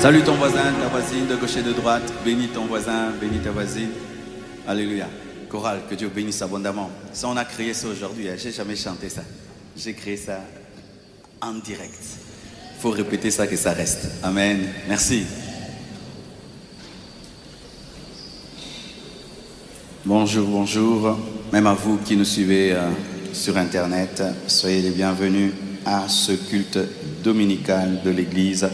Salue ton voisin, ta voisine de gauche et de droite. Bénis ton voisin, bénis ta voisine. Alléluia. Chorale, que Dieu bénisse abondamment. Ça, on a créé ça aujourd'hui. J'ai jamais chanté ça. J'ai créé ça en direct. Il faut répéter ça que ça reste. Amen. Merci. Bonjour, bonjour. Même à vous qui nous suivez sur Internet, soyez les bienvenus à ce culte dominical de l'Église,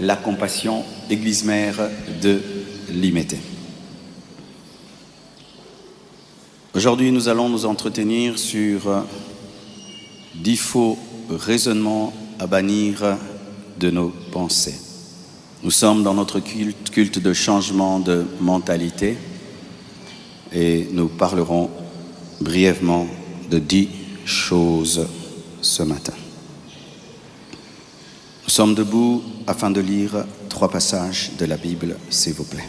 la Compassion, Église Mère de Limete. Aujourd'hui, nous allons nous entretenir sur 10 faux raisonnements à bannir de nos pensées. Nous sommes dans notre culte de changement de mentalité et nous parlerons brièvement de 10 choses ce matin. Nous sommes debout afin de lire 3 passages de la Bible, s'il vous plaît.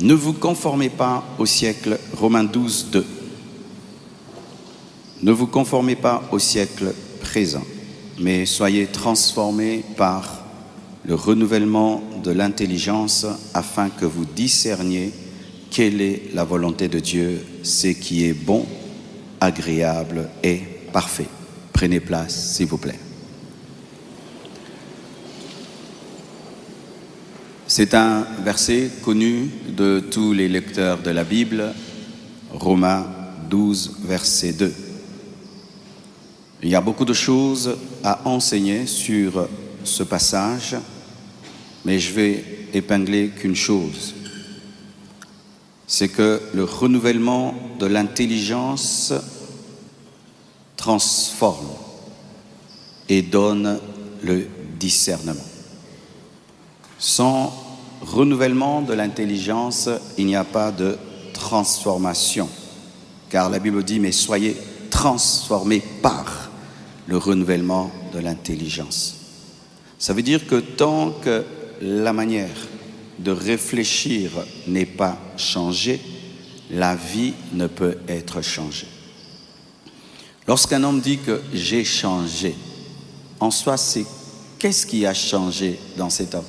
Ne vous conformez pas au siècle, Romains 12, 2. Ne vous conformez pas au siècle présent, mais soyez transformés par le renouvellement de l'intelligence afin que vous discerniez quelle est la volonté de Dieu, ce qui est bon, agréable et parfait. Prenez place, s'il vous plaît. C'est un verset connu de tous les lecteurs de la Bible, Romains 12, verset 2. Il y a beaucoup de choses à enseigner sur ce passage, mais je vais épingler qu'une chose. C'est que le renouvellement de l'intelligence transforme et donne le discernement. Sans renouvellement de l'intelligence, il n'y a pas de transformation. Car la Bible dit, mais soyez transformés par le renouvellement de l'intelligence. Ça veut dire que tant que la manière de réfléchir n'est pas changée, la vie ne peut être changée. Lorsqu'un homme dit que j'ai changé, en soi, c'est qu'est-ce qui a changé dans cet homme?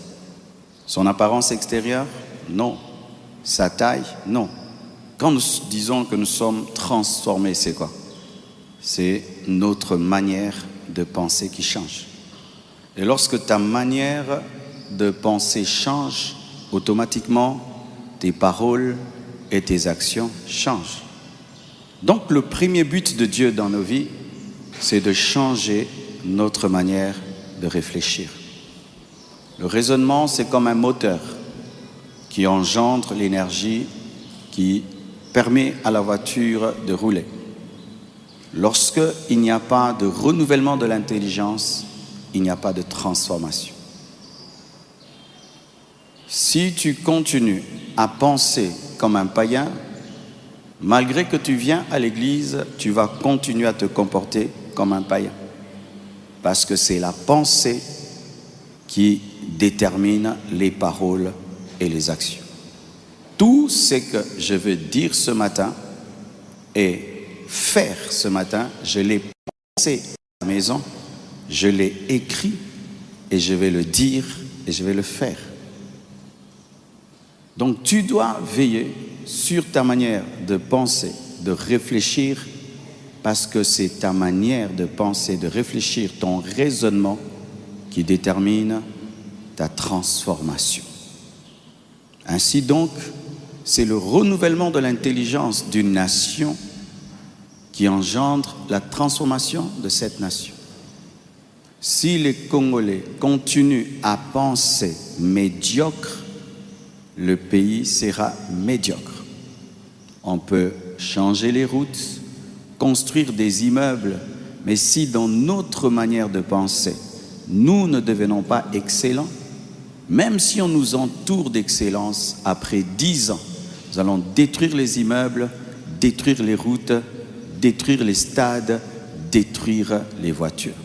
Son apparence extérieure? Non. Sa taille? Non. Quand nous disons que nous sommes transformés, c'est quoi? C'est notre manière de penser qui change. Et lorsque ta manière de penser change, automatiquement, tes paroles et tes actions changent. Donc, le premier but de Dieu dans nos vies, c'est de changer notre manière de réfléchir. Le raisonnement, c'est comme un moteur qui engendre l'énergie qui permet à la voiture de rouler. Lorsqu'il n'y a pas de renouvellement de l'intelligence, il n'y a pas de transformation. Si tu continues à penser comme un païen, malgré que tu viens à l'église, tu vas continuer à te comporter comme un païen. Parce que c'est la pensée qui détermine les paroles et les actions. Tout ce que je veux dire ce matin et faire ce matin, je l'ai pensé à la maison, je l'ai écrit et je vais le dire et je vais le faire. Donc tu dois veiller sur ta manière de penser, de réfléchir, parce que c'est ta manière de penser, de réfléchir, ton raisonnement qui détermine ta transformation. Ainsi donc, c'est le renouvellement de l'intelligence d'une nation qui engendre la transformation de cette nation. Si les Congolais continuent à penser médiocre, le pays sera médiocre. On peut changer les routes, construire des immeubles, mais si dans notre manière de penser, nous ne devenons pas excellents, même si on nous entoure d'excellence, après 10 ans, nous allons détruire les immeubles, détruire les routes, détruire les stades, détruire les voitures.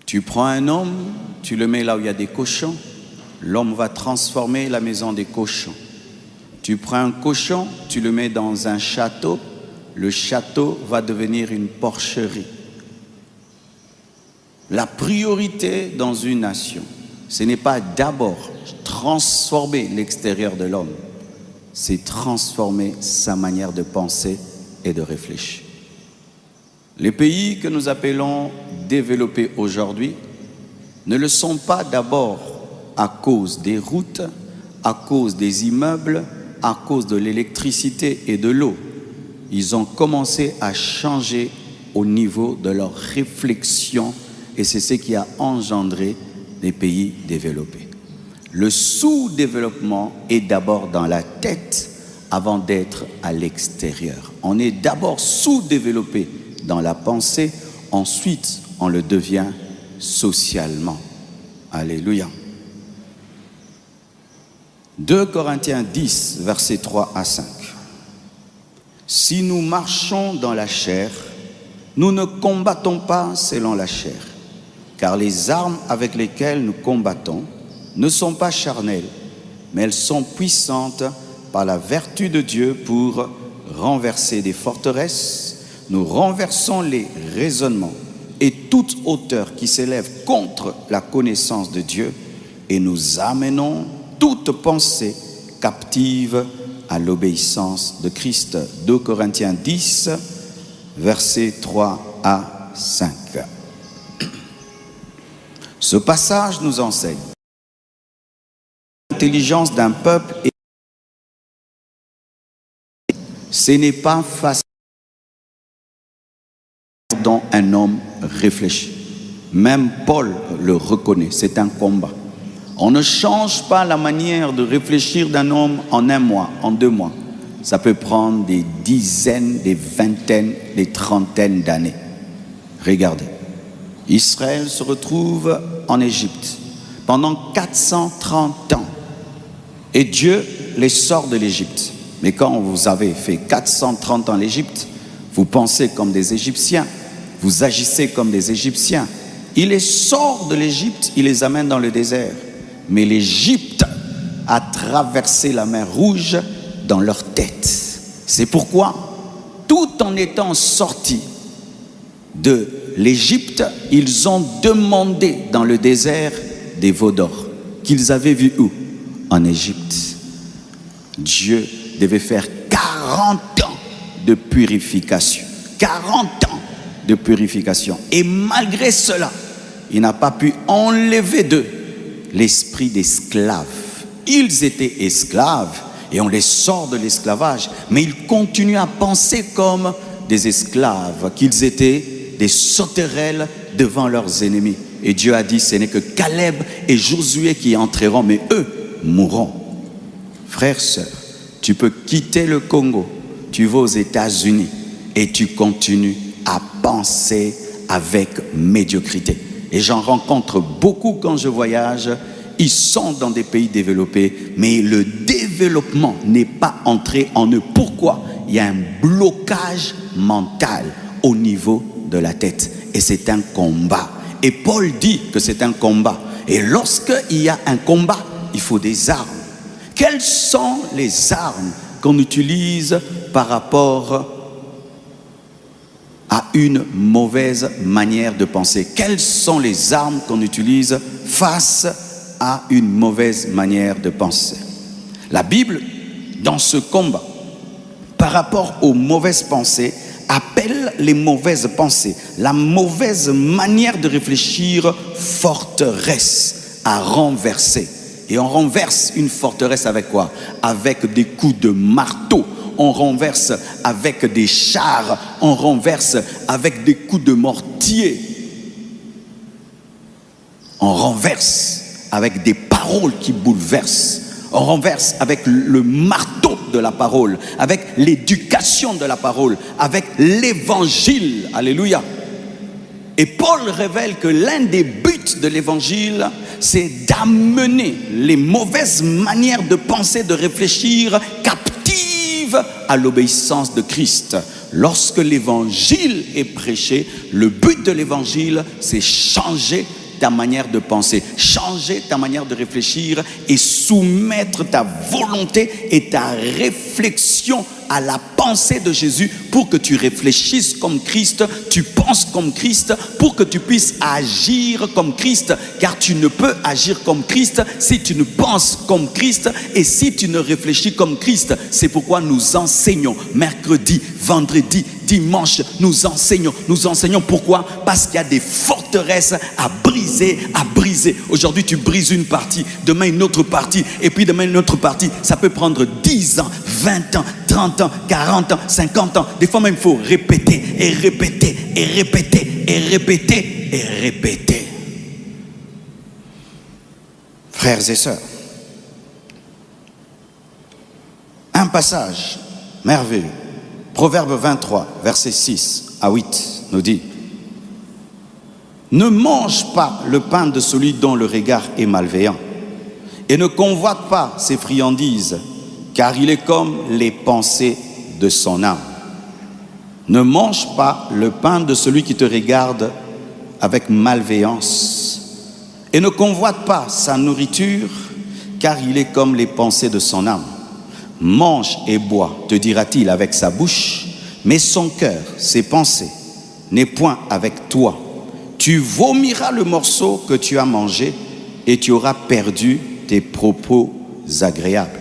Tu prends un homme, tu le mets là où il y a des cochons, l'homme va transformer la maison des cochons. Tu prends un cochon, tu le mets dans un château, le château va devenir une porcherie. La priorité dans une nation, ce n'est pas d'abord transformer l'extérieur de l'homme, c'est transformer sa manière de penser et de réfléchir. Les pays que nous appelons développés aujourd'hui ne le sont pas d'abord à cause des routes, à cause des immeubles, à cause de l'électricité et de l'eau. Ils ont commencé à changer au niveau de leur réflexion et c'est ce qui a engendré des pays développés. Le sous-développement est d'abord dans la tête avant d'être à l'extérieur. On est d'abord sous-développé dans la pensée, ensuite on le devient socialement. Alléluia. 2 Corinthiens 10, versets 3 à 5. Si nous marchons dans la chair, nous ne combattons pas selon la chair, car les armes avec lesquelles nous combattons ne sont pas charnelles, mais elles sont puissantes par la vertu de Dieu pour renverser des forteresses. Nous renversons les raisonnements et toute hauteur qui s'élève contre la connaissance de Dieu et nous amenons toute pensée captive à l'obéissance de Christ. 2 Corinthiens 10, versets 3 à 5. Ce passage nous enseigne l'intelligence d'un peuple et ce n'est pas facile dont un homme réfléchit. Même Paul le reconnaît, c'est un combat. On ne change pas la manière de réfléchir d'un homme en un mois, en 2 mois. Ça peut prendre des dizaines, des vingtaines, des trentaines d'années. Regardez, Israël se retrouve en Égypte pendant 430 ans. Et Dieu les sort de l'Égypte. Mais quand vous avez fait 430 ans en Égypte, vous pensez comme des Égyptiens, vous agissez comme des Égyptiens. Il les sort de l'Égypte, il les amène dans le désert. Mais l'Égypte a traversé la mer Rouge dans leur tête. C'est pourquoi, tout en étant sortis de l'Égypte, ils ont demandé dans le désert des veaux d'or qu'ils avaient vus où? En Égypte. Dieu devait faire 40 ans de purification. 40 ans de purification. Et malgré cela, il n'a pas pu enlever d'eux l'esprit d'esclave. Ils étaient esclaves et on les sort de l'esclavage, mais ils continuent à penser comme des esclaves, qu'ils étaient des sauterelles devant leurs ennemis. Et Dieu a dit, ce n'est que Caleb et Josué qui entreront, mais eux mourront. Frères, sœurs, tu peux quitter le Congo, tu vas aux États-Unis et tu continues à penser avec médiocrité. Et j'en rencontre beaucoup quand je voyage. Ils sont dans des pays développés, mais le développement n'est pas entré en eux. Pourquoi? Il y a un blocage mental au niveau de la tête. Et c'est un combat. Et Paul dit que c'est un combat. Et lorsqu'il y a un combat, il faut des armes. Quelles sont les armes qu'on utilise par rapport à une mauvaise manière de penser? Quelles sont les armes qu'on utilise face à une mauvaise manière de penser? La Bible, dans ce combat, par rapport aux mauvaises pensées, appelle les mauvaises pensées, la mauvaise manière de réfléchir, forteresse à renverser. Et on renverse une forteresse avec quoi? Avec des coups de marteau. On renverse avec des chars. On renverse avec des coups de mortier. On renverse avec des paroles qui bouleversent. On renverse avec le marteau de la parole, avec l'éducation de la parole, avec l'évangile. Alléluia. Et Paul révèle que l'un des buts de l'évangile, c'est d'amener les mauvaises manières de penser, de réfléchir, captives à l'obéissance de Christ. Lorsque l'évangile est prêché, le but de l'évangile, c'est changer ta manière de penser, changer ta manière de réfléchir et soumettre ta volonté et ta réflexion à la pensée de Jésus pour que tu réfléchisses comme Christ, tu penses comme Christ, pour que tu puisses agir comme Christ, car tu ne peux agir comme Christ si tu ne penses comme Christ et si tu ne réfléchis comme Christ. C'est pourquoi nous enseignons mercredi, vendredi, dimanche, nous enseignons. Pourquoi? Parce qu'il y a des forteresses à briser. Aujourd'hui, tu brises une partie, demain une autre partie, et puis demain une autre partie. Ça peut prendre 10 ans, 20 ans, 30 ans, 40 ans, 50 ans. Des fois même, il faut répéter et répéter et répéter et répéter et répéter. Frères et sœurs, un passage merveilleux. Proverbe 23, versets 6 à 8 nous dit: ne mange pas le pain de celui dont le regard est malveillant, et ne convoite pas ses friandises, car il est comme les pensées de son âme. Ne mange pas le pain de celui qui te regarde avec malveillance, et ne convoite pas sa nourriture, car il est comme les pensées de son âme. Mange et bois, te dira-t-il avec sa bouche, mais son cœur, ses pensées, n'est point avec toi. Tu vomiras le morceau que tu as mangé et tu auras perdu tes propos agréables.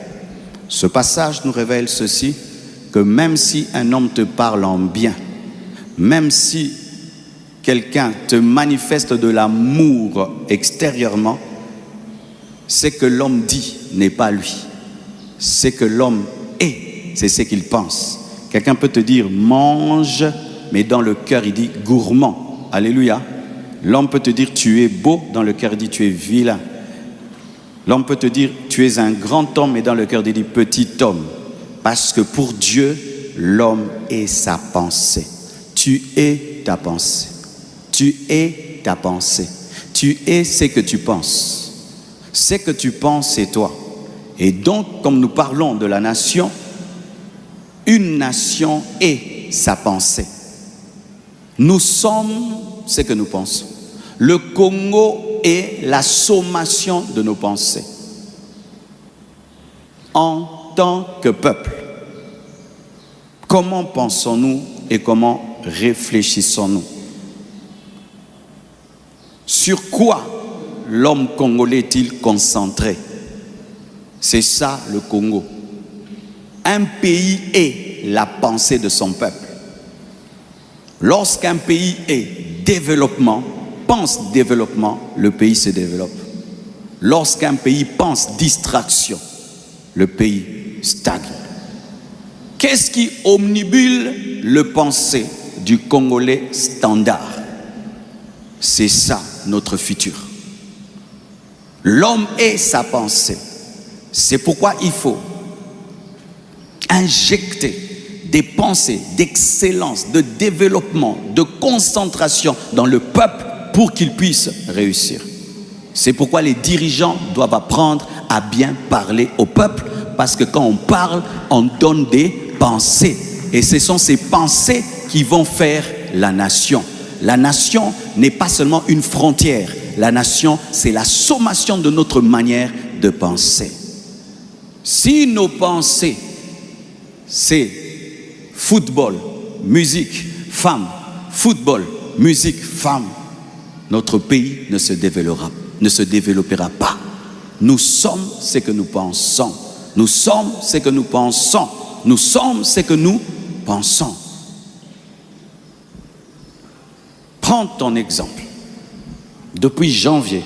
Ce passage nous révèle ceci, que même si un homme te parle en bien, même si quelqu'un te manifeste de l'amour extérieurement, ce que l'homme dit n'est pas lui. Ce que l'homme est, c'est ce qu'il pense. Quelqu'un peut te dire mange, mais dans le cœur il dit gourmand. Alléluia. L'homme peut te dire tu es beau, dans le cœur il dit tu es vilain. L'homme peut te dire tu es un grand homme, mais dans le cœur il dit petit homme. Parce que pour Dieu, l'homme est sa pensée. Tu es ta pensée. Tu es ta pensée. Tu es ce que tu penses. Ce que tu penses, c'est toi. Et donc, comme nous parlons de la nation, une nation est sa pensée. Nous sommes ce que nous pensons. Le Congo est la sommation de nos pensées. En tant que peuple, comment pensons-nous et comment réfléchissons-nous? Sur quoi l'homme congolais est-il concentré? C'est ça le Congo. Un pays est la pensée de son peuple. Lorsqu'un pays est développement, pense développement, le pays se développe. Lorsqu'un pays pense distraction, le pays stagne. Qu'est-ce qui omnibule le pensée du Congolais standard? C'est ça notre futur. L'homme est sa pensée. C'est pourquoi il faut injecter des pensées d'excellence, de développement, de concentration dans le peuple pour qu'il puisse réussir. C'est pourquoi les dirigeants doivent apprendre à bien parler au peuple, parce que quand on parle, on donne des pensées. Et ce sont ces pensées qui vont faire la nation. La nation n'est pas seulement une frontière. La nation, c'est la sommation de notre manière de penser. Si nos pensées, c'est football, musique, femme, football, musique, femme, notre pays ne se développera pas. Nous sommes ce que nous pensons. Nous sommes ce que nous pensons. Nous sommes ce que nous pensons. Prends ton exemple. Depuis janvier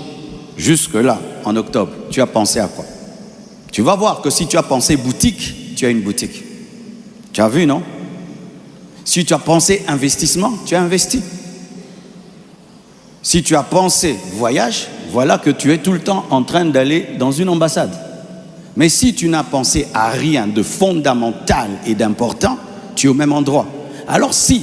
jusque-là, en octobre, tu as pensé à quoi? Tu vas voir que si tu as pensé boutique, tu as une boutique. Tu as vu, non? Si tu as pensé investissement, tu as investi. Si tu as pensé voyage, voilà que tu es tout le temps en train d'aller dans une ambassade. Mais si tu n'as pensé à rien de fondamental et d'important, tu es au même endroit. Alors si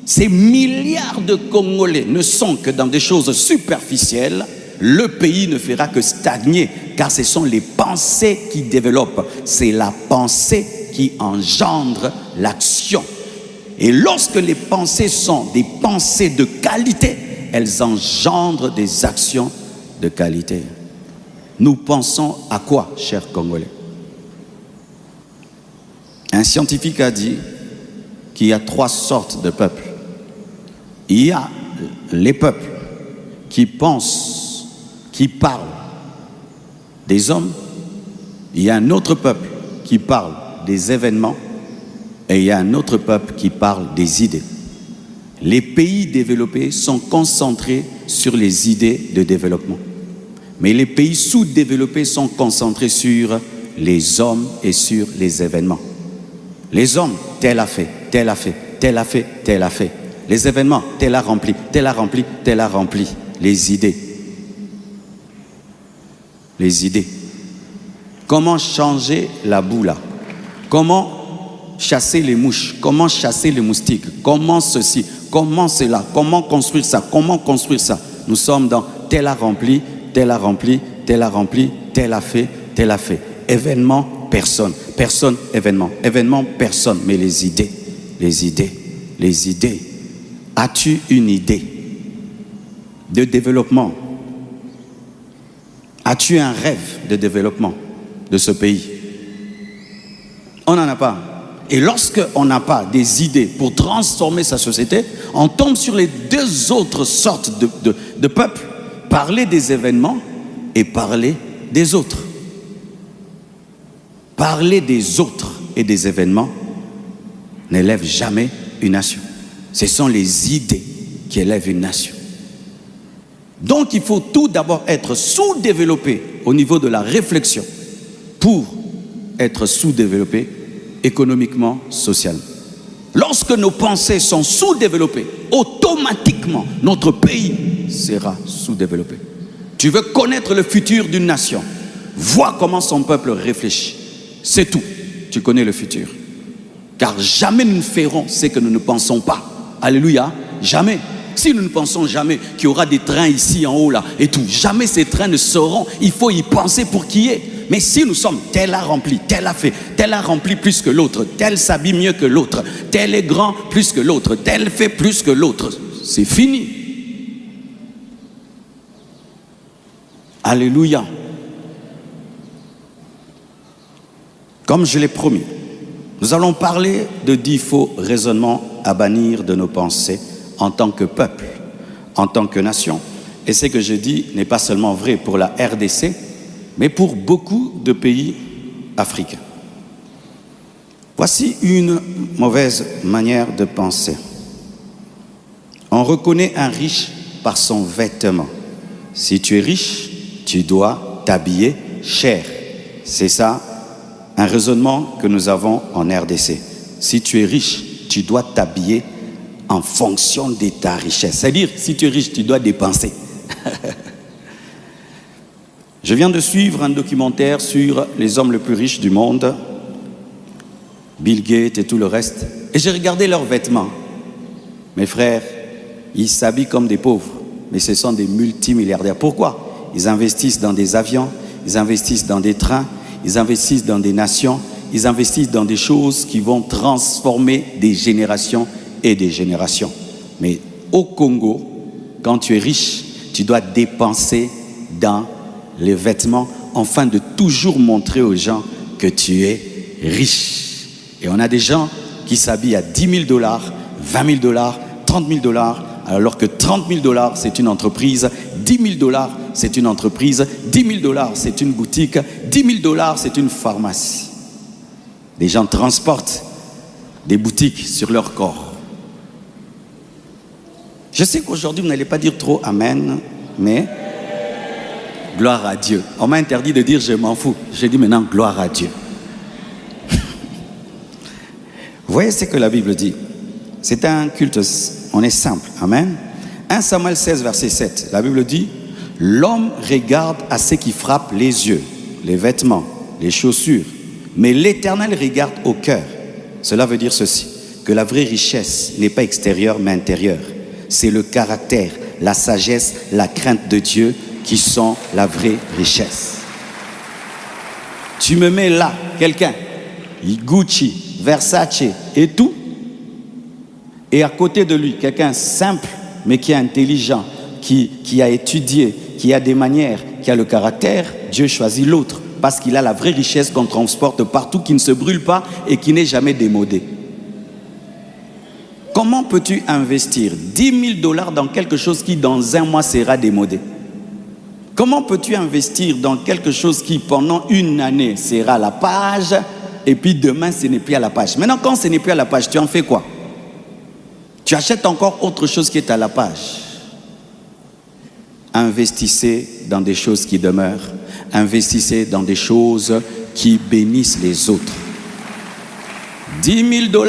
ces milliards de Congolais ne sont que dans des choses superficielles, le pays ne fera que stagner, car ce sont les pensées qui développent. C'est la pensée qui engendre l'action. Et lorsque les pensées sont des pensées de qualité, elles engendrent des actions de qualité. Nous pensons à quoi, chers Congolais? Un scientifique a dit qu'il y a 3 sortes de peuples. Il y a les peuples qui pensent, qui parlent des hommes. Il y a un autre peuple qui parle des événements. Et il y a un autre peuple qui parle des idées. Les pays développés sont concentrés sur les idées de développement. Mais les pays sous-développés sont concentrés sur les hommes et sur les événements. Les hommes, tel a fait, tel a fait, tel a fait, tel a fait. Les événements, tel a rempli, tel a rempli, tel a rempli. Les idées. Les idées. Comment changer la boue là? Comment chasser les mouches? Comment chasser les moustiques? Comment ceci? Comment cela? Comment construire ça? Comment construire ça? Nous sommes dans tel a rempli, tel a rempli, tel a rempli, tel a fait, tel a fait. Événement, personne. Personne, événement. Événement, personne. Mais les idées, les idées, les idées. As-tu une idée de développement? As-tu un rêve de développement de ce pays? On n'en a pas. Et lorsqu'on n'a pas des idées pour transformer sa société, on tombe sur les 2 autres sortes de peuples. Parler des événements et parler des autres. Parler des autres et des événements n'élève jamais une nation. Ce sont les idées qui élèvent une nation. Donc il faut tout d'abord être sous-développé au niveau de la réflexion pour être sous-développé économiquement, socialement. Lorsque nos pensées sont sous-développées, automatiquement, notre pays sera sous-développé. Tu veux connaître le futur d'une nation, vois comment son peuple réfléchit. C'est tout. Tu connais le futur. Car jamais nous ne ferons ce que nous ne pensons pas. Alléluia. Jamais. Si nous ne pensons jamais qu'il y aura des trains ici en haut là et tout, jamais ces trains ne seront. Il faut y penser pour qu'il y ait. Mais si nous sommes, tel a rempli, tel a fait, tel a rempli plus que l'autre, tel s'habille mieux que l'autre, tel est grand plus que l'autre, tel fait plus que l'autre, c'est fini. Alléluia. Comme je l'ai promis, nous allons parler de 10 faux raisonnements à bannir de nos pensées en tant que peuple, en tant que nation. Et ce que je dis n'est pas seulement vrai pour la RDC, mais pour beaucoup de pays africains. Voici une mauvaise manière de penser. On reconnaît un riche par son vêtement. Si tu es riche, tu dois t'habiller cher. C'est ça, un raisonnement que nous avons en RDC. Si tu es riche, tu dois t'habiller en fonction de ta richesse. C'est-à-dire, si tu es riche, tu dois dépenser. Je viens de suivre un documentaire sur les hommes les plus riches du monde, Bill Gates et tout le reste, et j'ai regardé leurs vêtements. Mes frères, ils s'habillent comme des pauvres, mais ce sont des multimilliardaires. Pourquoi? Ils investissent dans des avions, ils investissent dans des trains, ils investissent dans des nations, ils investissent dans des choses qui vont transformer des générations et des générations. Mais au Congo, quand tu es riche, tu dois dépenser dans les vêtements afin de toujours montrer aux gens que tu es riche. Et on a des gens qui s'habillent à $10 000, $20 000, $30 000, alors que $30 000 c'est une entreprise, $10 000 c'est une entreprise, $10 000 c'est une boutique, $10 000 c'est une pharmacie. Les gens transportent des boutiques sur leur corps. Je sais qu'aujourd'hui vous n'allez pas dire trop amen, mais gloire à Dieu. On m'a interdit de dire je m'en fous. J'ai dit maintenant gloire à Dieu. Vous voyez ce que la Bible dit? C'est un culte, on est simple. Amen. 1 Samuel 16, verset 7. La Bible dit, l'homme regarde à ce qui frappe les yeux, les vêtements, les chaussures, mais l'Éternel regarde au cœur. Cela veut dire ceci, que la vraie richesse n'est pas extérieure mais intérieure. C'est le caractère, la sagesse, la crainte de Dieu qui sont la vraie richesse. Tu me mets là, quelqu'un, Gucci, Versace et tout, et à côté de lui, quelqu'un simple, mais qui est intelligent, qui a étudié, qui a des manières, qui a le caractère, Dieu choisit l'autre parce qu'il a la vraie richesse qu'on transporte partout, qui ne se brûle pas et qui n'est jamais démodée. Comment peux-tu investir 10 000 $ dans quelque chose qui dans un mois sera démodé? Comment peux-tu investir dans quelque chose qui pendant une année sera à la page et puis demain ce n'est plus à la page? Maintenant quand ce n'est plus à la page, tu en fais quoi? Tu achètes encore autre chose qui est à la page. Investissez dans des choses qui demeurent. Investissez dans des choses qui bénissent les autres. 10 000 $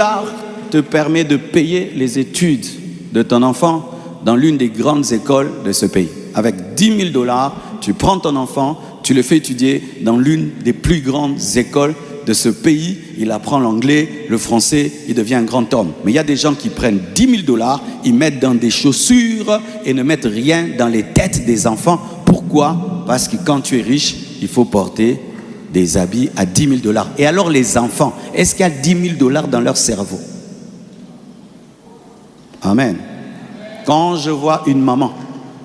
te permet de payer les études de ton enfant dans l'une des grandes écoles de ce pays. Avec 10 000 $, tu prends ton enfant, tu le fais étudier dans l'une des plus grandes écoles de ce pays. Il apprend l'anglais, le français, il devient un grand homme. Mais il y a des gens qui prennent 10 000 $, ils mettent dans des chaussures et ne mettent rien dans les têtes des enfants. Pourquoi? Parce que quand tu es riche, il faut porter des habits à 10 000 $. Et alors les enfants, est-ce qu'il y a 10 000 $ dans leur cerveau? Amen. Quand je vois une maman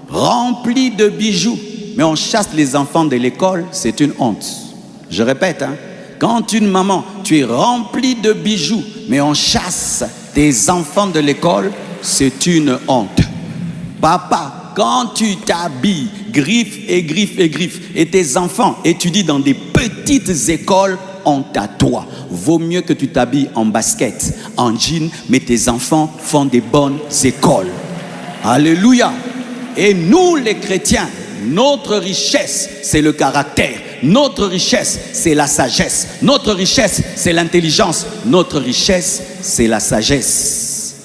remplie de bijoux, mais on chasse les enfants de l'école, c'est une honte. Je répète, quand une maman, tu es remplie de bijoux, mais on chasse tes enfants de l'école, c'est une honte. Papa, quand tu t'habilles, griffes et griffes et griffes, et tes enfants étudient dans des petites écoles, honte à toi. Vaut mieux que tu t'habilles en basket, en jean, mais tes enfants font des bonnes écoles. Alléluia. Et nous les chrétiens, notre richesse, c'est le caractère. Notre richesse, c'est la sagesse. Notre richesse, c'est l'intelligence. Notre richesse, c'est la sagesse.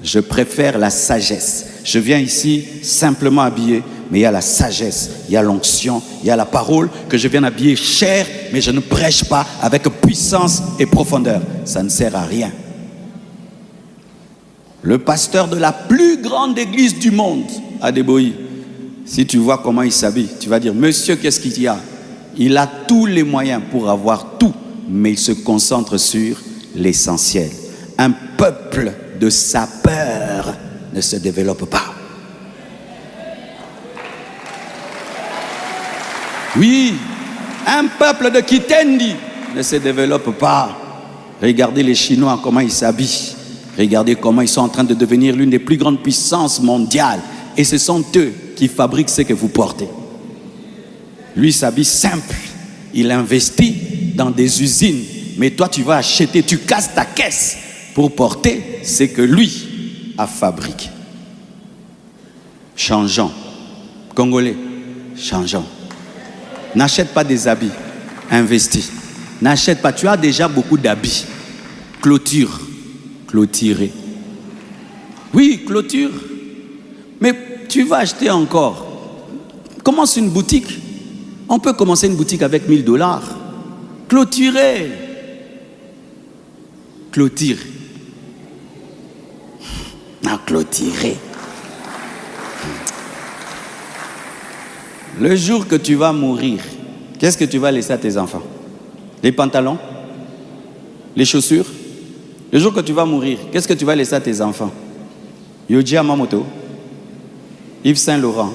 Je préfère la sagesse. Je viens ici simplement habillé, mais il y a la sagesse, il y a l'onction, il y a la parole que je viens habiller cher, mais je ne prêche pas avec puissance et profondeur. Ça ne sert à rien. Le pasteur de la plus grande église du monde, à Deboï, si tu vois comment il s'habille, tu vas dire, monsieur, qu'est-ce qu'il y a? Il a tous les moyens pour avoir tout, mais il se concentre sur l'essentiel. Un peuple de sapeurs ne se développe pas. Oui, un peuple de Kitendi ne se développe pas. Regardez les Chinois, comment ils s'habillent. Regardez comment ils sont en train de devenir l'une des plus grandes puissances mondiales. Et ce sont eux qui fabriquent ce que vous portez. Lui s'habille simple. Il investit dans des usines. Mais toi, tu vas acheter, tu casses ta caisse pour porter ce que lui a fabriqué. Changeons. Congolais, changeons. N'achète pas des habits, investis. N'achète pas, tu as déjà beaucoup d'habits. Clôture, clôturer. Oui, clôture. Mais tu vas acheter encore. Commence une boutique. On peut commencer une boutique avec 1 000 $. Clôturer. Clôture. Non, clôturer. Le jour que tu vas mourir, qu'est-ce que tu vas laisser à tes enfants? Les pantalons? Les chaussures? Le jour que tu vas mourir, qu'est-ce que tu vas laisser à tes enfants? Yoji Yamamoto, Yves Saint-Laurent.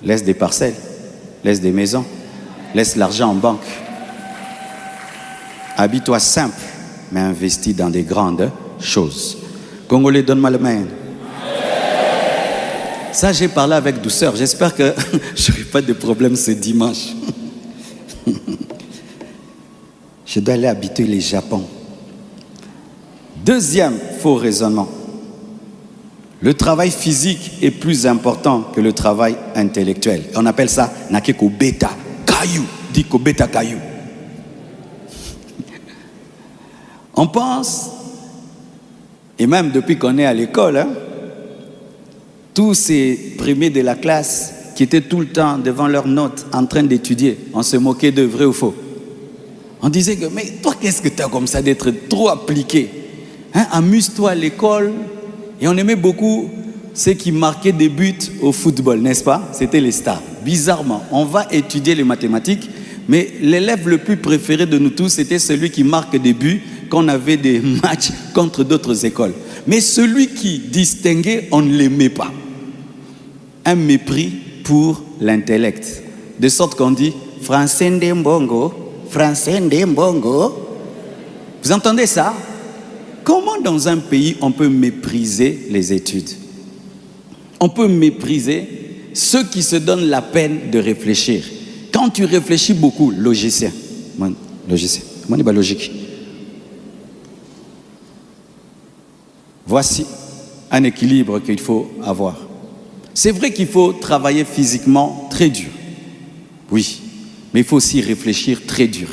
Laisse des parcelles, laisse des maisons, laisse l'argent en banque. Habille-toi simple, mais investis dans des grandes choses. Congolais, donne-moi le main. Ça, j'ai parlé avec douceur. J'espère que je n'aurai pas de problème ce dimanche. Je dois aller habiter le Japon. Deuxième faux raisonnement. Le travail physique est plus important que le travail intellectuel. On appelle ça Nakeko Beta Kayu. Diko Beta Kayu. On pense, et même depuis qu'on est à l'école, tous ces premiers de la classe qui étaient tout le temps devant leurs notes en train d'étudier, on se moquait de vrai ou faux. On disait que, mais toi, qu'est-ce que tu as comme ça d'être trop appliqué? Amuse-toi à l'école. Et on aimait beaucoup ceux qui marquaient des buts au football, n'est-ce pas? C'était les stars. Bizarrement, on va étudier les mathématiques, mais l'élève le plus préféré de nous tous, c'était celui qui marque des buts quand on avait des matchs contre d'autres écoles. Mais celui qui distinguait, on ne l'aimait pas. un mépris pour l'intellect. De sorte qu'on dit français ndembongo, français ndembongo. Vous entendez ça? Comment dans un pays on peut mépriser les études? On peut mépriser ceux qui se donnent la peine de réfléchir. Quand tu réfléchis beaucoup, logicien, logique. Voici un équilibre qu'il faut avoir. C'est vrai qu'il faut travailler physiquement très dur. Oui, mais il faut aussi réfléchir très dur.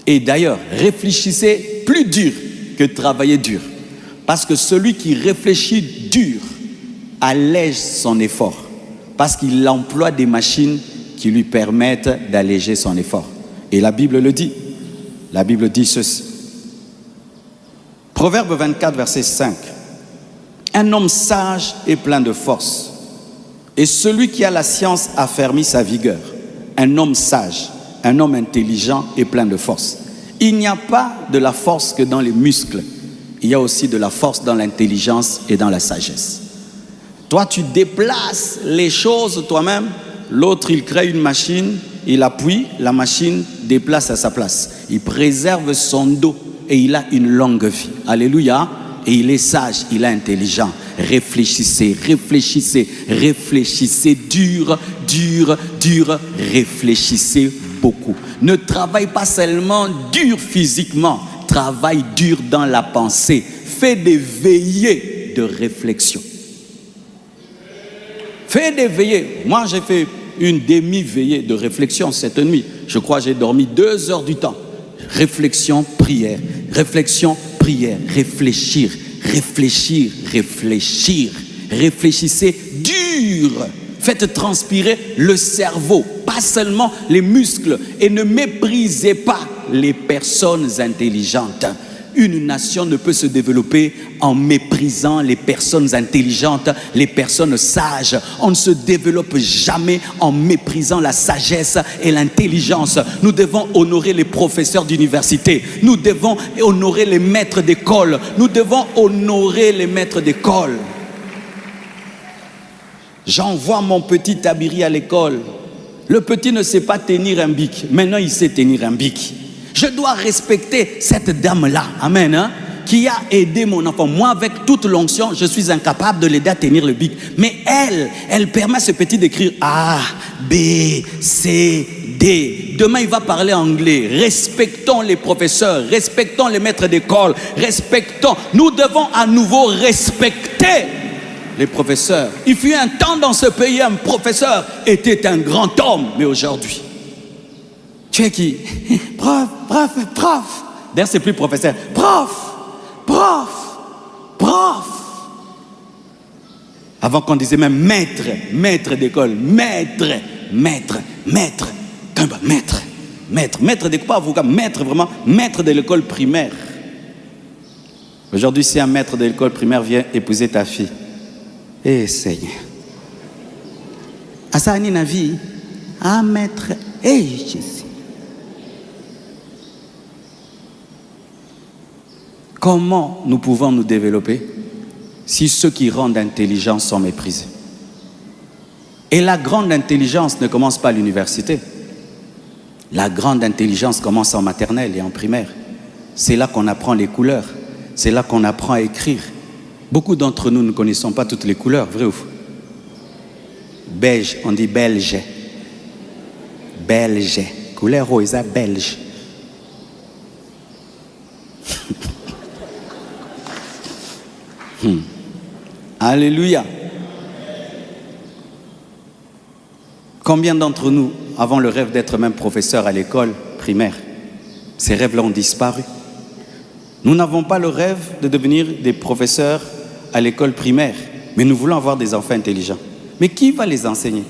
Et d'ailleurs, réfléchissez plus dur que travailler dur. Parce que celui qui réfléchit dur allège son effort. Parce qu'il emploie des machines qui lui permettent d'alléger son effort. Et la Bible le dit. La Bible dit ceci. Proverbe 24, verset 5. Un homme sage est plein de force. Et celui qui a la science affermit sa vigueur. Un homme sage, un homme intelligent est plein de force. Il n'y a pas de la force que dans les muscles. Il y a aussi de la force dans l'intelligence et dans la sagesse. Toi, tu déplaces les choses toi-même. L'autre, il crée une machine, il appuie, la machine déplace à sa place. Il préserve son dos et il a une longue vie. Alléluia. Et il est sage, il est intelligent. Réfléchissez, réfléchissez, réfléchissez dur, dur, dur. Réfléchissez beaucoup. Ne travaille pas seulement dur physiquement, travaille dur dans la pensée. Fais des veillées de réflexion. Fais des veillées. Moi, j'ai fait une demi-veillée de réflexion cette nuit. Je crois que j'ai dormi 2 heures du temps. Réflexion, prière. Réflexion, prière. Réfléchir, réfléchir, réfléchir. Réfléchissez dur. Faites transpirer le cerveau, pas seulement les muscles. Et ne méprisez pas les personnes intelligentes. Une nation ne peut se développer en méprisant les personnes intelligentes, les personnes sages. On ne se développe jamais en méprisant la sagesse et l'intelligence. Nous devons honorer les professeurs d'université. Nous devons honorer les maîtres d'école. Nous devons honorer les maîtres d'école. J'envoie mon petit Tabiri à l'école. Le petit ne sait pas tenir un bic. Maintenant, il sait tenir un bic. Je dois respecter cette dame-là, amen, hein, qui a aidé mon enfant. Moi, avec toute l'onction, je suis incapable de l'aider à tenir le bic. Mais elle permet à ce petit d'écrire A, B, C, D. Demain, il va parler anglais. Respectons les professeurs, respectons les maîtres d'école, respectons. Nous devons à nouveau respecter les professeurs. Il fut un temps dans ce pays, un professeur était un grand homme, mais aujourd'hui, tu es qui? Prof, prof, prof. D'ailleurs, c'est plus professeur. Prof, prof, prof. Avant qu'on disait même maître, maître d'école, maître, maître, maître, maître, maître, maître d'école, pas avocat, maître vraiment, maître de l'école primaire. Aujourd'hui, si un maître de l'école primaire vient épouser ta fille, eh Seigneur, Asani na vie, un maître, eh Jésus. Comment nous pouvons nous développer si ceux qui rendent intelligents sont méprisés? Et la grande intelligence ne commence pas à l'université. La grande intelligence commence en maternelle et en primaire. C'est là qu'on apprend les couleurs. C'est là qu'on apprend à écrire. Beaucoup d'entre nous ne connaissons pas toutes les couleurs, vrai ou faux? Belge, on dit belge. Belge. Couleur rose, belge. Alléluia. Combien d'entre nous avons le rêve d'être même professeur à l'école primaire? Ces rêves-là ont disparu. Nous n'avons pas le rêve de devenir des professeurs à l'école primaire, mais nous voulons avoir des enfants intelligents. Mais qui va les enseigner?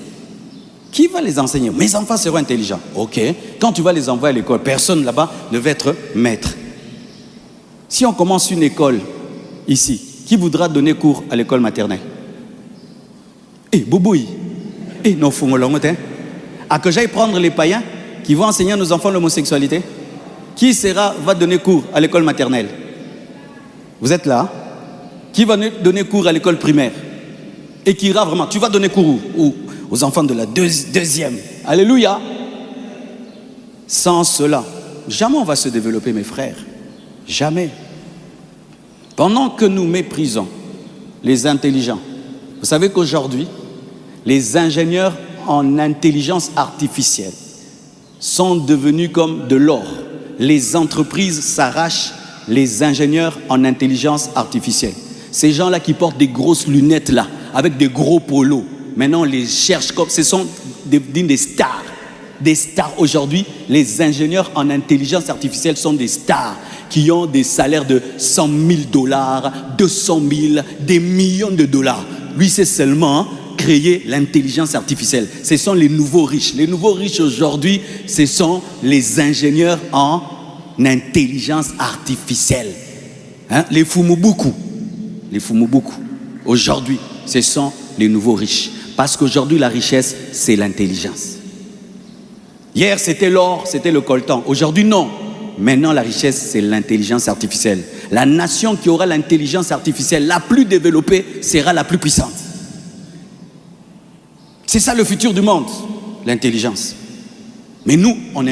Qui va les enseigner? Mes enfants seront intelligents. Ok. Quand tu vas les envoyer à l'école, personne là-bas ne va être maître. Si on commence une école ici, qui voudra donner cours à l'école maternelle? Eh, Bouboui. Eh, non, Fungolongotin. À que j'aille prendre les païens qui vont enseigner à nos enfants l'homosexualité? Qui va donner cours à l'école maternelle? Vous êtes là? Qui va donner cours à l'école primaire? et qui ira vraiment. Tu vas donner cours aux enfants de la deuxième. Alléluia. Sans cela, jamais on va se développer, mes frères. Jamais. Pendant que nous méprisons les intelligents, vous savez qu'aujourd'hui, les ingénieurs en intelligence artificielle sont devenus comme de l'or. Les entreprises s'arrachent les ingénieurs en intelligence artificielle. Ces gens-là qui portent des grosses lunettes là, avec des gros polos, maintenant on les cherche comme ce sont des stars. Des stars aujourd'hui, les ingénieurs en intelligence artificielle sont des stars qui ont des salaires de 100 000 $, 200 000, des millions de dollars. Lui, c'est seulement créer l'intelligence artificielle. Ce sont les nouveaux riches. Les nouveaux riches aujourd'hui, ce sont les ingénieurs en intelligence artificielle. Hein? Les Fumubuku. Les Fumubuku. Aujourd'hui, ce sont les nouveaux riches. Parce qu'aujourd'hui, la richesse, c'est l'intelligence. Hier, c'était l'or, c'était le coltan. Aujourd'hui, non. Maintenant, la richesse, c'est l'intelligence artificielle. La nation qui aura l'intelligence artificielle la plus développée sera la plus puissante. C'est ça le futur du monde, l'intelligence. Mais nous, on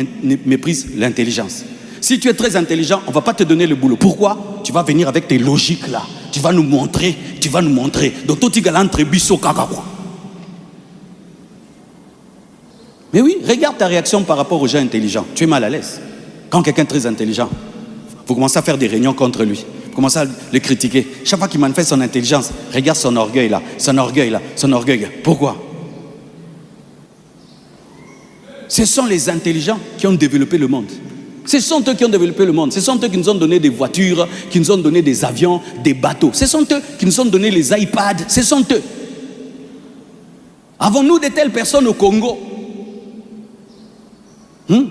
méprise l'intelligence. Si tu es très intelligent, on ne va pas te donner le boulot. Pourquoi? Tu vas venir avec tes logiques là. Tu vas nous montrer. Donc, tout est entre biso kakakwa. Mais oui, regarde ta réaction par rapport aux gens intelligents. Tu es mal à l'aise. Quand quelqu'un est très intelligent, vous commencez à faire des réunions contre lui. Vous commencez à le critiquer. Chaque fois qu'il manifeste son intelligence, regarde son orgueil là, son orgueil là, son orgueil là. Pourquoi? Ce sont les intelligents qui ont développé le monde. Ce sont eux qui ont développé le monde. Ce sont eux qui nous ont donné des voitures, qui nous ont donné des avions, des bateaux. Ce sont eux qui nous ont donné les iPads. Ce sont eux. Avons-nous de telles personnes au Congo? Il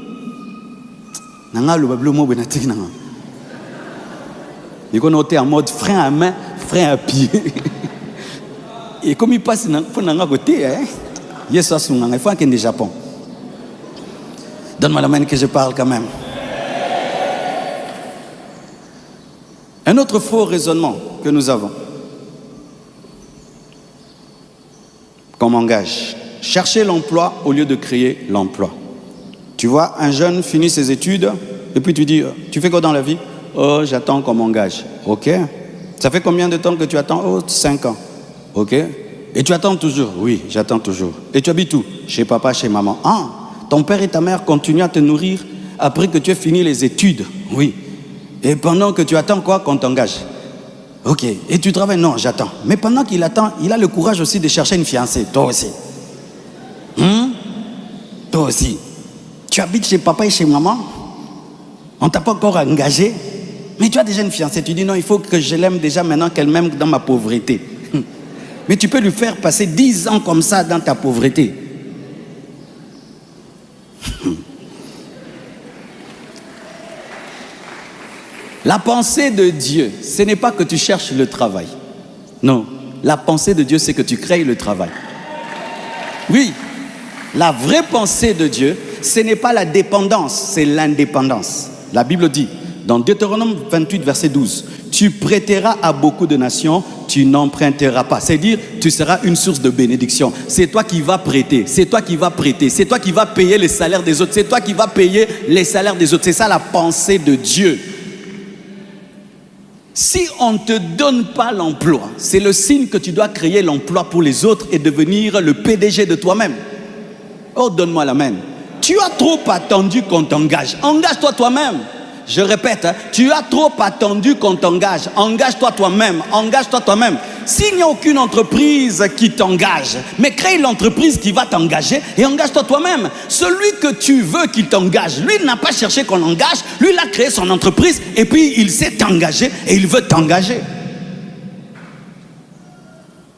est en mode frein à main, frein à pied. Et comme il passe, il faut un côté. Il faut qu'il y ait du Japon. Donne-moi la main que je parle quand même. Un autre faux raisonnement que nous avons comme engage. Chercher l'emploi au lieu de créer l'emploi. Tu vois, un jeune finit ses études et puis tu dis, tu fais quoi dans la vie? Oh, j'attends qu'on m'engage. Ok. Ça fait combien de temps que tu attends? Oh, 5 ans. Ok. Et tu attends toujours? Oui, j'attends toujours. Et tu habites où? Chez papa, chez maman. Ah, ton père et ta mère continuent à te nourrir après que tu aies fini les études? Oui. Et pendant que tu attends quoi? Qu'on t'engage? Ok. Et tu travailles? Non, j'attends. Mais pendant qu'il attend, il a le courage aussi de chercher une fiancée. Toi aussi. Toi aussi. Tu habites chez papa et chez maman? On ne t'a pas encore engagé? Mais tu as déjà une fiancée. Tu dis non, il faut que je l'aime déjà maintenant qu'elle m'aime dans ma pauvreté. Mais tu peux lui faire passer 10 ans comme ça dans ta pauvreté. La pensée de Dieu, ce n'est pas que tu cherches le travail. Non. La pensée de Dieu, c'est que tu crées le travail. Oui. La vraie pensée de Dieu, ce n'est pas la dépendance, c'est l'indépendance. La Bible dit, dans Deutéronome 28, verset 12, « Tu prêteras à beaucoup de nations, tu n'emprunteras pas. » C'est-à-dire, tu seras une source de bénédiction. C'est toi qui vas prêter, c'est toi qui vas prêter, c'est toi qui vas payer les salaires des autres, c'est toi qui vas payer les salaires des autres. C'est ça la pensée de Dieu. Si on ne te donne pas l'emploi, c'est le signe que tu dois créer l'emploi pour les autres et devenir le PDG de toi-même. Oh, donne-moi la main. Tu as trop attendu qu'on t'engage. Engage-toi toi-même. Je répète, tu as trop attendu qu'on t'engage. Engage-toi toi-même. Engage-toi toi-même. S'il n'y a aucune entreprise qui t'engage, mais crée l'entreprise qui va t'engager et engage-toi toi-même. Celui que tu veux qu'il t'engage, lui n'a pas cherché qu'on l'engage. Lui, il a créé son entreprise et puis il s'est engagé et il veut t'engager.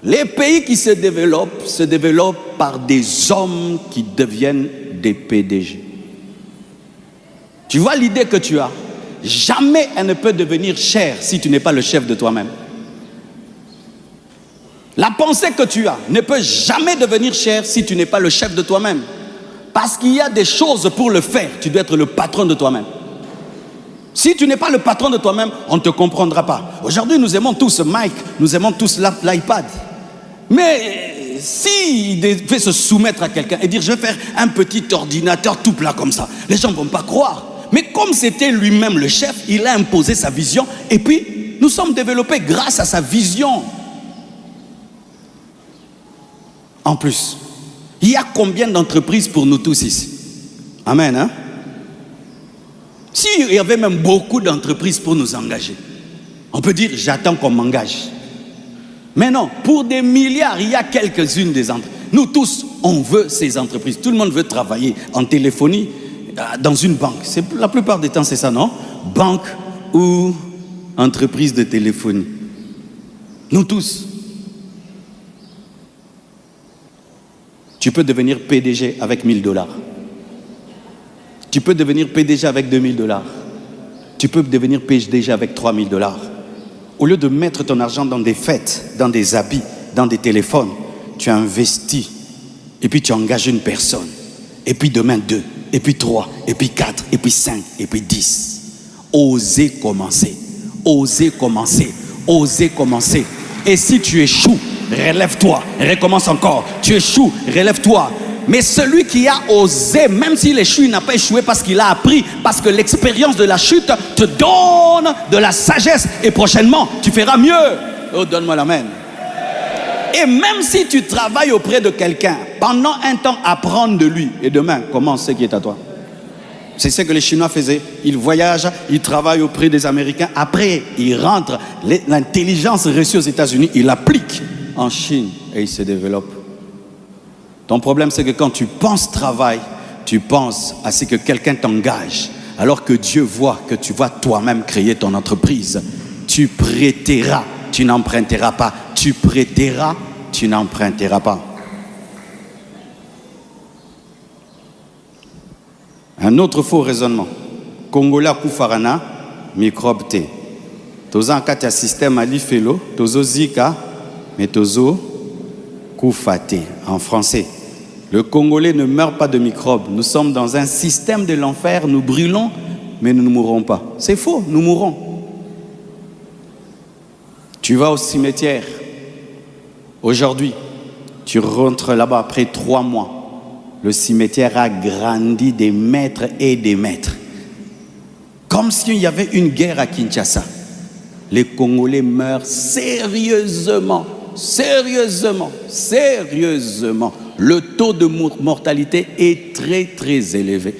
Les pays qui se développent par des hommes qui deviennent des PDG. Tu vois l'idée que tu as? Jamais elle ne peut devenir chère si tu n'es pas le chef de toi-même. La pensée que tu as ne peut jamais devenir chère si tu n'es pas le chef de toi-même. Parce qu'il y a des choses pour le faire, tu dois être le patron de toi-même. Si tu n'es pas le patron de toi-même, on ne te comprendra pas. Aujourd'hui, nous aimons tous Mike, nous aimons tous l'iPad. Mais s'il devait se soumettre à quelqu'un et dire je vais faire un petit ordinateur tout plat comme ça, les gens ne vont pas croire. Mais comme c'était lui-même le chef, il a imposé sa vision et puis nous sommes développés grâce à sa vision. En plus, il y a combien d'entreprises pour nous tous ici? Amen, hein? S'il y avait même beaucoup d'entreprises pour nous engager, on peut dire j'attends qu'on m'engage. Mais non, pour des milliards, il y a quelques-unes des entreprises. Nous tous, on veut ces entreprises. Tout le monde veut travailler en téléphonie dans une banque. La plupart des temps, c'est ça, non? Banque ou entreprise de téléphonie. Nous tous. Tu peux devenir PDG avec $1000. Tu peux devenir PDG avec $2000. Tu peux devenir PDG avec $3000. Au lieu de mettre ton argent dans des fêtes, dans des habits, dans des téléphones, tu investis. Et puis tu engages une personne. Et puis demain 2, et puis 3, et puis 4, et puis 5, et puis 10. Osez commencer. Osez commencer. Osez commencer. Et si tu échoues, relève-toi. Recommence encore. Tu échoues, relève-toi. Mais celui qui a osé, même s'il échoue, il n'a pas échoué parce qu'il a appris, parce que l'expérience de la chute te donne de la sagesse. Et prochainement, tu feras mieux. Oh, donne-moi l'amen. Et même si tu travailles auprès de quelqu'un, pendant un temps, apprends de lui. Et demain, commence ce qui est à toi. C'est ce que les Chinois faisaient. Ils voyagent, ils travaillent auprès des Américains. Après, ils rentrent. L'intelligence reçue aux États-Unis, ils l'appliquent en Chine et ils se développent. Ton problème, c'est que quand tu penses travail, tu penses à ce que quelqu'un t'engage. Alors que Dieu voit que tu vas toi-même créer ton entreprise. Tu prêteras, tu n'emprunteras pas. Tu prêteras, tu n'emprunteras pas. Un autre faux raisonnement. Congolais Koufarana, microbe T. Tozo en kati ya système ali felo, tozo zika, mais tozo koufate en français. Le Congolais ne meurt pas de microbes. Nous sommes dans un système de l'enfer. Nous brûlons, mais nous ne mourrons pas. C'est faux, nous mourrons. Tu vas au cimetière. Aujourd'hui, tu rentres là-bas après 3 mois. Le cimetière a grandi des mètres et des mètres. Comme s'il y avait une guerre à Kinshasa. Les Congolais meurent sérieusement. Sérieusement. Sérieusement. Le taux de mortalité est très très élevé.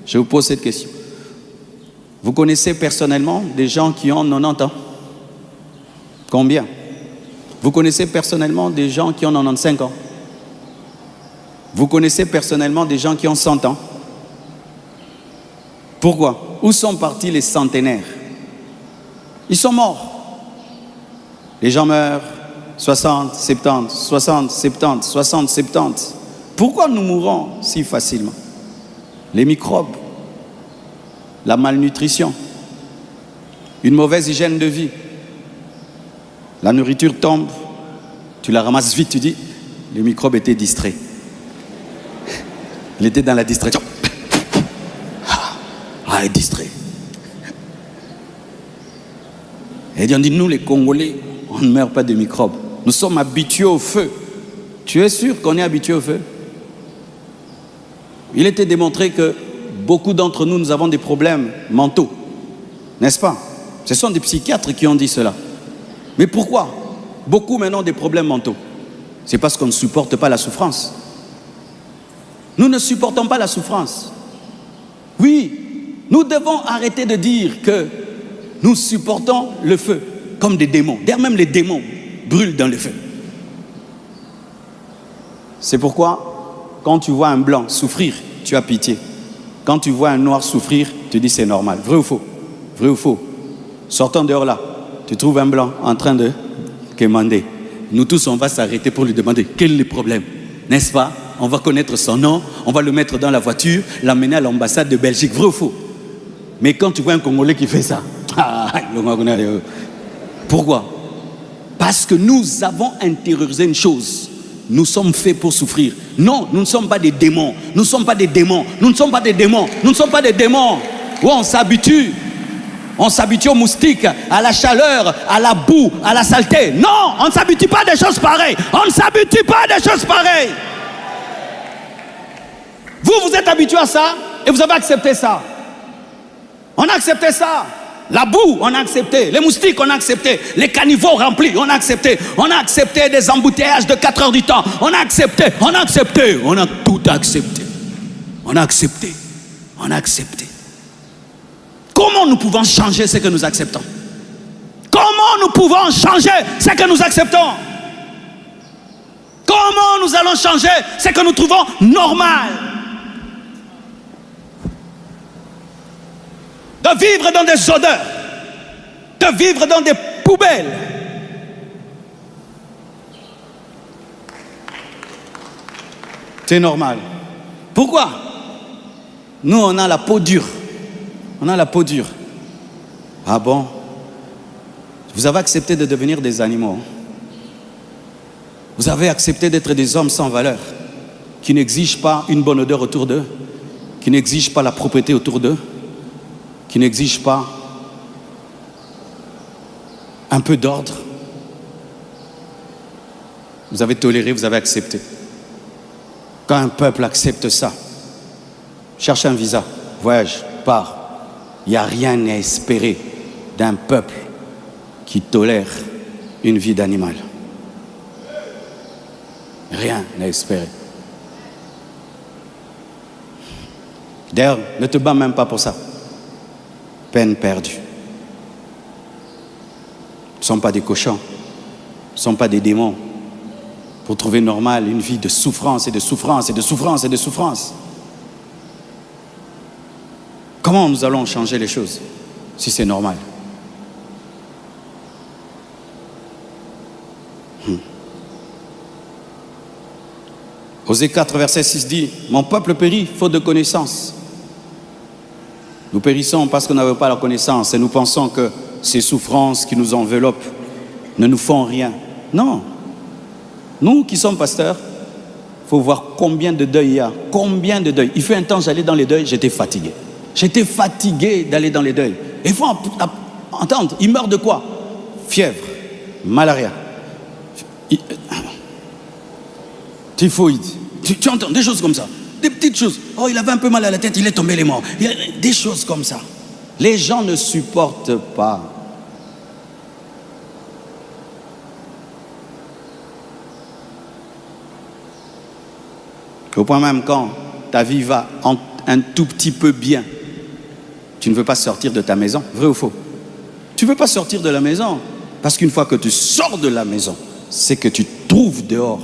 Je vous pose cette question. Vous connaissez personnellement des gens qui ont 90 ans? Combien? Vous connaissez personnellement des gens qui ont 95 ans? Vous connaissez personnellement des gens qui ont 100 ans? Pourquoi? Où sont partis les centenaires? Ils sont morts. Les gens meurent 60, 70, 60, 70, 60, 70. Pourquoi nous mourons si facilement? Les microbes, la malnutrition, une mauvaise hygiène de vie. La nourriture tombe, tu la ramasses vite, tu dis, les microbes étaient distraits. Il était dans la distraction. Ah, il est distrait. Et on dit, nous les Congolais, on ne meurt pas de microbes. Nous sommes habitués au feu. Tu es sûr qu'on est habitué au feu? Il était démontré que beaucoup d'entre nous, nous avons des problèmes mentaux. N'est-ce pas? Ce sont des psychiatres qui ont dit cela. Mais pourquoi? Beaucoup maintenant ont des problèmes mentaux. C'est parce qu'on ne supporte pas la souffrance. Nous ne supportons pas la souffrance. Oui, nous devons arrêter de dire que nous supportons le feu comme des démons. D'ailleurs, même les démons brûlent dans le feu. C'est pourquoi, quand tu vois un blanc souffrir, tu as pitié. Quand tu vois un noir souffrir, tu dis c'est normal. Vrai ou faux? Vrai ou faux? Sortons dehors là. Tu trouves un blanc en train de quémander. Nous tous, on va s'arrêter pour lui demander quel est le problème. N'est-ce pas? On va connaître son nom, on va le mettre dans la voiture, l'emmener à l'ambassade de Belgique. Vrai ou faux? Mais quand tu vois un Congolais qui fait ça, pourquoi? Parce que nous avons intériorisé une chose. Nous sommes faits pour souffrir. Non, nous ne sommes pas des démons. Nous ne sommes pas des démons. Nous ne sommes pas des démons. Nous ne sommes pas des démons. Oh, on s'habitue. On s'habitue aux moustiques, à la chaleur, à la boue, à la saleté. Non, on ne s'habitue pas à des choses pareilles. On ne s'habitue pas à des choses pareilles. Vous êtes habitué à ça et vous avez accepté ça. On a accepté ça. La boue, on a accepté. Les moustiques, on a accepté. Les caniveaux remplis, on a accepté. On a accepté des embouteillages de 4 heures du temps. On a accepté, on a accepté. On a tout accepté. On a accepté. On a accepté. Comment nous pouvons changer ce que nous acceptons? Comment nous pouvons changer ce que nous acceptons? Comment nous allons changer ce que nous trouvons normal? De vivre dans des odeurs, de vivre dans des poubelles. C'est normal. Pourquoi? Nous, on a la peau dure. On a la peau dure. Ah bon? Vous avez accepté de devenir des animaux. Vous avez accepté d'être des hommes sans valeur, qui n'exigent pas une bonne odeur autour d'eux, qui n'exigent pas la propreté autour d'eux, qui n'exigent pas un peu d'ordre. Vous avez toléré, vous avez accepté. Quand un peuple accepte ça, cherche un visa, voyage, part. Il n'y a rien à espérer d'un peuple qui tolère une vie d'animal. Rien à espérer. D'ailleurs, ne te bats même pas pour ça. Peine perdue. Ce ne sont pas des cochons, ce ne sont pas des démons. Pour trouver normal une vie de souffrance et de souffrance et de souffrance et de souffrance. Comment nous allons changer les choses si c'est normal? Osée 4, verset 6 dit, mon peuple périt faute de connaissance. Nous périssons parce qu'on n'avait pas la connaissance et nous pensons que ces souffrances qui nous enveloppent ne nous font rien. Non. Nous qui sommes pasteurs, il faut voir combien de deuil il y a. Combien de deuil. Il fait un temps, j'allais dans les deuils, j'étais fatigué. J'étais fatigué d'aller dans les deuils. Et il faut entendre, il meurt de quoi? Fièvre, malaria, typhoïde. Tu entends des choses comme ça. Des petites choses. Oh, il avait un peu mal à la tête, il est tombé, il est mort. Des choses comme ça. Les gens ne supportent pas. Au point même quand ta vie va un tout petit peu bien, tu ne veux pas sortir de ta maison, vrai ou faux? Tu ne veux pas sortir de la maison, parce qu'une fois que tu sors de la maison, c'est que tu trouves dehors,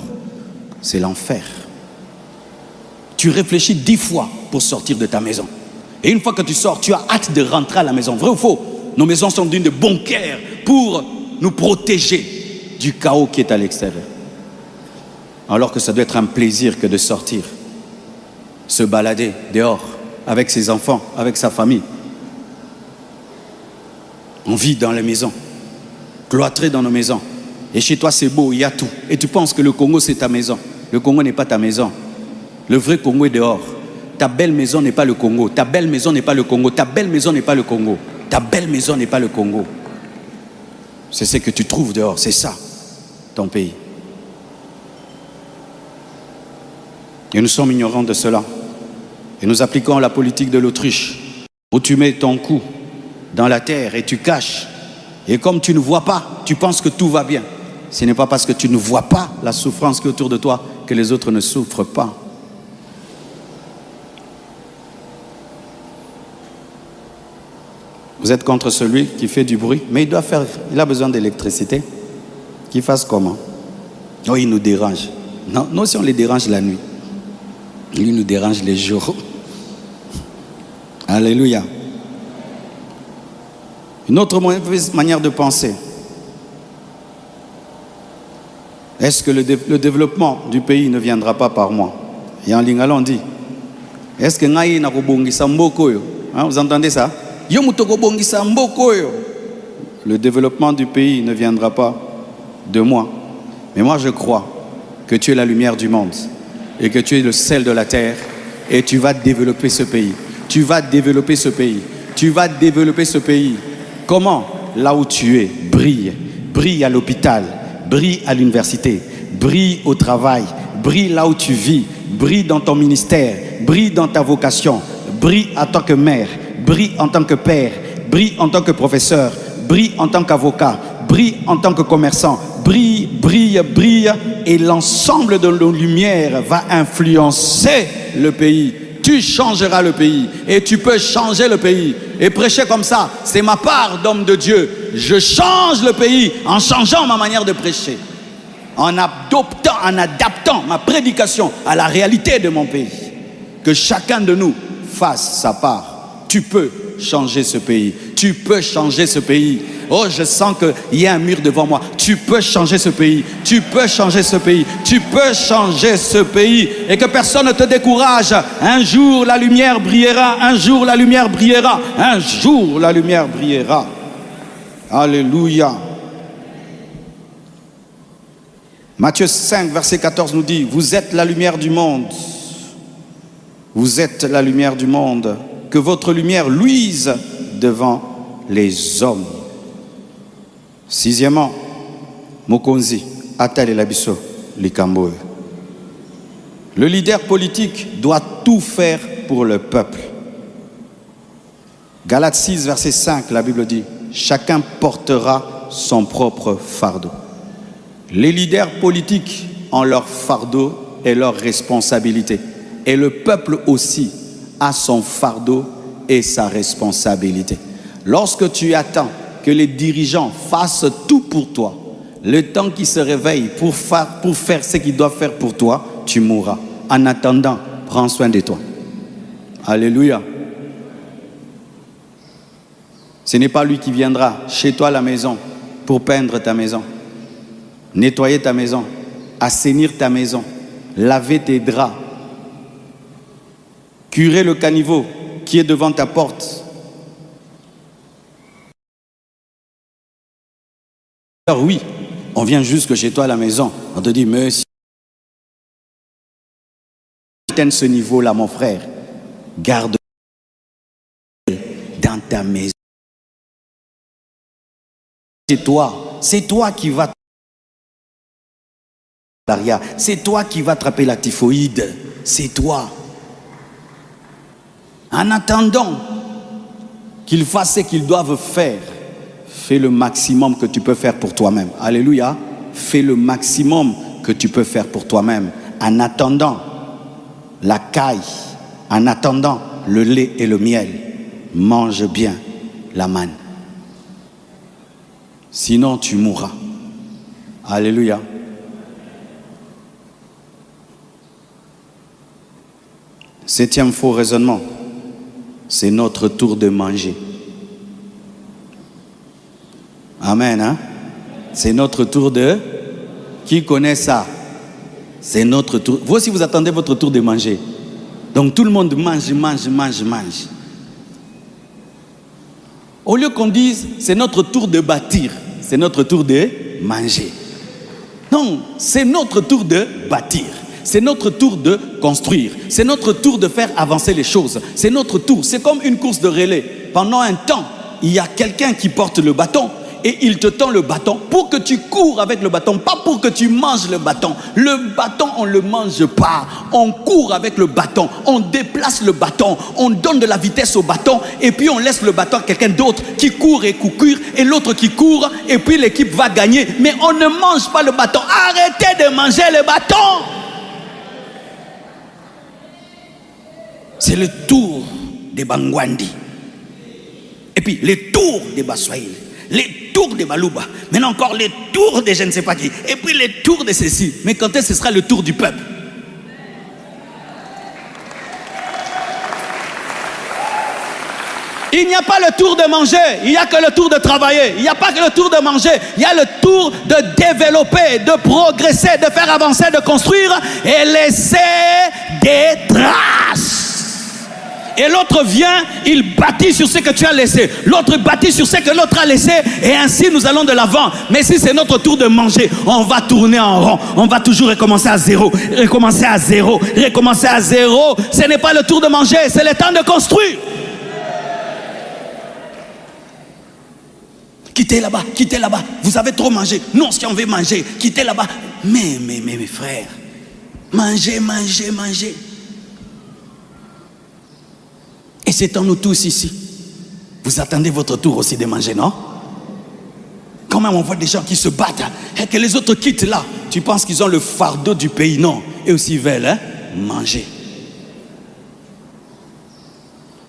c'est l'enfer. Tu réfléchis 10 fois pour sortir de ta maison. Et une fois que tu sors, tu as hâte de rentrer à la maison. Vrai ou faux? Nos maisons sont d'une de bunkers pour nous protéger du chaos qui est à l'extérieur. Alors que ça doit être un plaisir que de sortir, se balader dehors, avec ses enfants, avec sa famille. On vit dans les maisons, cloîtrés dans nos maisons. Et chez toi, c'est beau, il y a tout. Et tu penses que le Congo, c'est ta maison. Le Congo n'est pas ta maison. Le vrai Congo est dehors. Ta belle maison n'est pas le Congo. Ta belle maison n'est pas le Congo. Ta belle maison n'est pas le Congo. Ta belle maison n'est pas le Congo. C'est ce que tu trouves dehors. C'est ça, ton pays. Et nous sommes ignorants de cela. Et nous appliquons la politique de l'autruche, où tu mets ton cou dans la terre et tu caches. Et comme tu ne vois pas, tu penses que tout va bien. Ce n'est pas parce que tu ne vois pas la souffrance qui est autour de toi que les autres ne souffrent pas. Vous êtes contre celui qui fait du bruit, mais il a besoin d'électricité. Qu'il fasse comment? Oh, il nous dérange. Non, nous aussi on les dérange la nuit. Lui nous dérange les jours. Alléluia. Une autre mauvaise manière de penser. Est-ce que le développement du pays ne viendra pas par moi? Et en lingala on dit, est-ce que ngai na kobongisa mboko yo? Vous entendez ça? Yo mutoko bongisa mboko yo. Le développement du pays ne viendra pas de moi. Mais moi je crois que tu es la lumière du monde et que tu es le sel de la terre et tu vas développer ce pays. Tu vas développer ce pays. Tu vas développer ce pays. Comment? Là où tu es, brille. Brille à l'hôpital, brille à l'université, brille au travail, brille là où tu vis, brille dans ton ministère, brille dans ta vocation, brille en tant que mère, brille en tant que père, brille en tant que professeur, brille en tant qu'avocat, brille en tant que commerçant, brille, brille, brille, et l'ensemble de nos lumières va influencer le pays. Tu changeras le pays et tu peux changer le pays. Et prêcher comme ça, c'est ma part d'homme de Dieu. Je change le pays en changeant ma manière de prêcher, en adaptant ma prédication à la réalité de mon pays. Que chacun de nous fasse sa part. Tu peux changer ce pays. Tu peux changer ce pays. Oh, je sens qu'il y a un mur devant moi. Tu peux changer ce pays. Tu peux changer ce pays. Tu peux changer ce pays. Et que personne ne te décourage. Un jour, la lumière brillera. Un jour, la lumière brillera. Un jour, la lumière brillera. Alléluia. Matthieu 5, verset 14 nous dit, vous êtes la lumière du monde. Vous êtes la lumière du monde. Que votre lumière luise devant les hommes. Sixièmement, Mokonzi, Atal et Labiso, Likamboe. Le leader politique doit tout faire pour le peuple. Galates 6, verset 5, la Bible dit, chacun portera son propre fardeau. Les leaders politiques ont leur fardeau et leur responsabilité. Et le peuple aussi a son fardeau et sa responsabilité. Lorsque tu attends que les dirigeants fassent tout pour toi, le temps qu'ils se réveillent pour faire ce qu'ils doivent faire pour toi, tu mourras. En attendant, prends soin de toi. Alléluia. Ce n'est pas lui qui viendra chez toi à la maison pour peindre ta maison, nettoyer ta maison, assainir ta maison, laver tes draps, curer le caniveau qui est devant ta porte. Alors oui, on vient jusque chez toi à la maison, on te dit, monsieur, atteins ce niveau-là, mon frère, garde dans ta maison. C'est toi qui vas c'est toi qui vas attraper la typhoïde, c'est toi. En attendant qu'ils fassent ce qu'ils doivent faire, fais le maximum que tu peux faire pour toi-même. Alléluia. Fais le maximum que tu peux faire pour toi-même. En attendant la caille, en attendant le lait et le miel, mange bien la manne. Sinon tu mourras. Alléluia. Septième faux raisonnement, c'est notre tour de manger. Amen, hein? C'est notre tour de... Qui connaît ça? C'est notre tour. Vous aussi, vous attendez votre tour de manger. Donc tout le monde mange. Au lieu qu'on dise, c'est notre tour de bâtir, c'est notre tour de manger. Non, c'est notre tour de bâtir. C'est notre tour de construire. C'est notre tour de faire avancer les choses. C'est notre tour. C'est comme une course de relais. Pendant un temps, il y a quelqu'un qui porte le bâton et il te tend le bâton pour que tu cours avec le bâton, pas pour que tu manges le bâton. Le bâton, on ne le mange pas. On court avec le bâton. On déplace le bâton. On donne de la vitesse au bâton et puis on laisse le bâton à quelqu'un d'autre qui court et court et l'autre qui court et puis l'équipe va gagner. Mais on ne mange pas le bâton. Arrêtez de manger le bâton. C'est le tour des Bangwandi. Et puis les tours des Baswahili. Les tours des Balouba. Maintenant encore les tours des je ne sais pas qui. Et puis les tours de ceci. Mais quand est-ce que ce sera le tour du peuple? Il n'y a pas le tour de manger. Il n'y a que le tour de travailler. Il n'y a pas que le tour de manger. Il y a le tour de développer, de progresser, de faire avancer, de construire et laisser des traces. Et l'autre vient, il bâtit sur ce que tu as laissé. L'autre bâtit sur ce que l'autre a laissé. Et ainsi, nous allons de l'avant. Mais si c'est notre tour de manger, on va tourner en rond. On va toujours recommencer à zéro. Recommencer à zéro. Recommencer à zéro. Ce n'est pas le tour de manger, c'est le temps de construire. quittez là-bas, vous avez trop mangé, non, si on veut manger, quittez là-bas. Mais mes frères, mangez. Et c'est en nous tous ici. Vous attendez votre tour aussi de manger, non? Quand même on voit des gens qui se battent, et que les autres quittent là. Tu penses qu'ils ont le fardeau du pays? Non, et aussi ils veulent manger.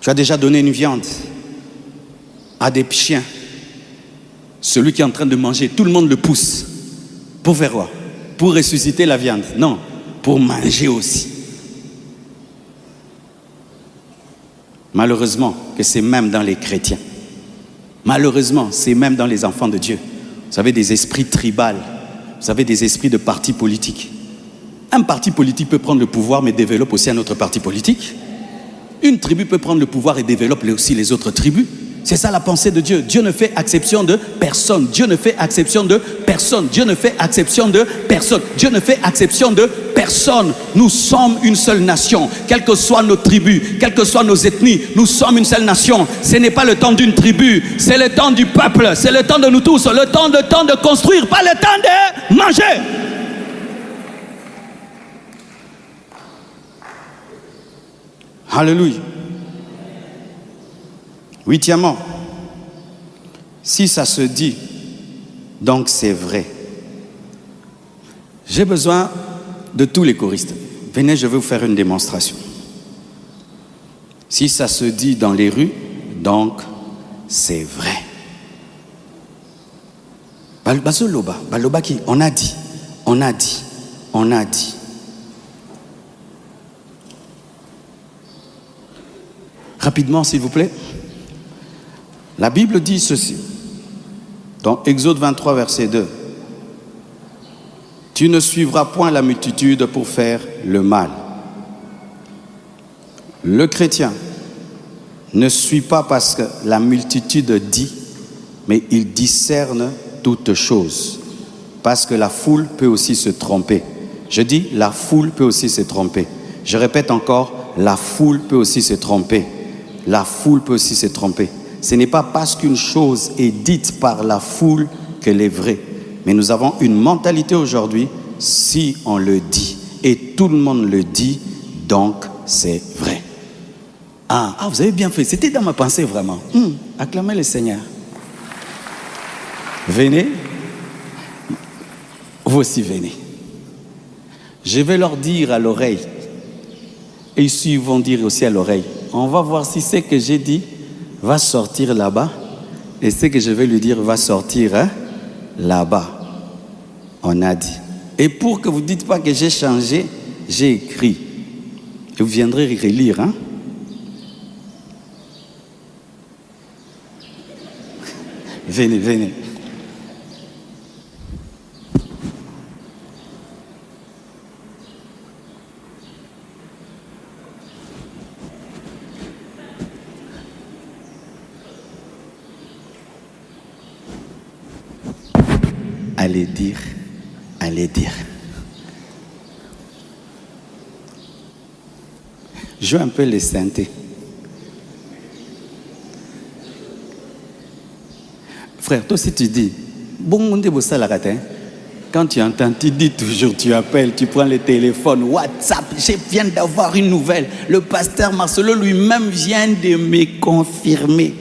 Tu as déjà donné une viande à des chiens. Celui qui est en train de manger, tout le monde le pousse. Pour faire quoi? Pour ressusciter la viande? Non, pour manger aussi. Malheureusement que c'est même dans les chrétiens. Malheureusement, c'est même dans les enfants de Dieu. Vous savez, des esprits tribaux. Vous savez, des esprits de partis politiques. Un parti politique peut prendre le pouvoir, mais développe aussi un autre parti politique. Une tribu peut prendre le pouvoir et développe aussi les autres tribus. C'est ça la pensée de Dieu. Dieu ne fait exception de personne. Dieu ne fait exception de personne. Dieu ne fait exception de personne. Dieu ne fait exception de personne. Nous sommes une seule nation. Quelles que soient nos tribus, quelles que soient nos ethnies, nous sommes une seule nation. Ce n'est pas le temps d'une tribu, c'est le temps du peuple. C'est le temps de nous tous. Le temps de construire, pas le temps de manger. Alléluia. Huitièmement, si ça se dit, donc c'est vrai. J'ai besoin de tous les choristes. Venez, je vais vous faire une démonstration. Si ça se dit dans les rues, donc c'est vrai. Baloba qui, on a dit. Rapidement, s'il vous plaît. La Bible dit ceci, dans Exode 23, verset 2. Tu ne suivras point la multitude pour faire le mal. Le chrétien ne suit pas parce que la multitude dit, mais il discerne toutes choses. Parce que la foule peut aussi se tromper. Je dis, la foule peut aussi se tromper. Je répète encore, la foule peut aussi se tromper. La foule peut aussi se tromper. Ce n'est pas parce qu'une chose est dite par la foule qu'elle est vraie. Mais nous avons une mentalité aujourd'hui, si on le dit, et tout le monde le dit, donc c'est vrai. Ah, vous avez bien fait. C'était dans ma pensée vraiment. Acclamez le Seigneur. Venez. Vous aussi venez. Je vais leur dire à l'oreille. Et ici, ils vont dire aussi à l'oreille. On va voir si ce que j'ai dit va sortir là-bas. Et ce que je vais lui dire va sortir là-bas. On a dit. Et pour que vous ne dites pas que j'ai changé, j'ai écrit. Et vous viendrez relire. Venez. Allez dire. Joue un peu les synthés. Frère, toi si tu dis, quand tu entends, tu dis toujours, tu appelles, tu prends le téléphone, WhatsApp, je viens d'avoir une nouvelle. Le pasteur Marcelo lui-même vient de me confirmer.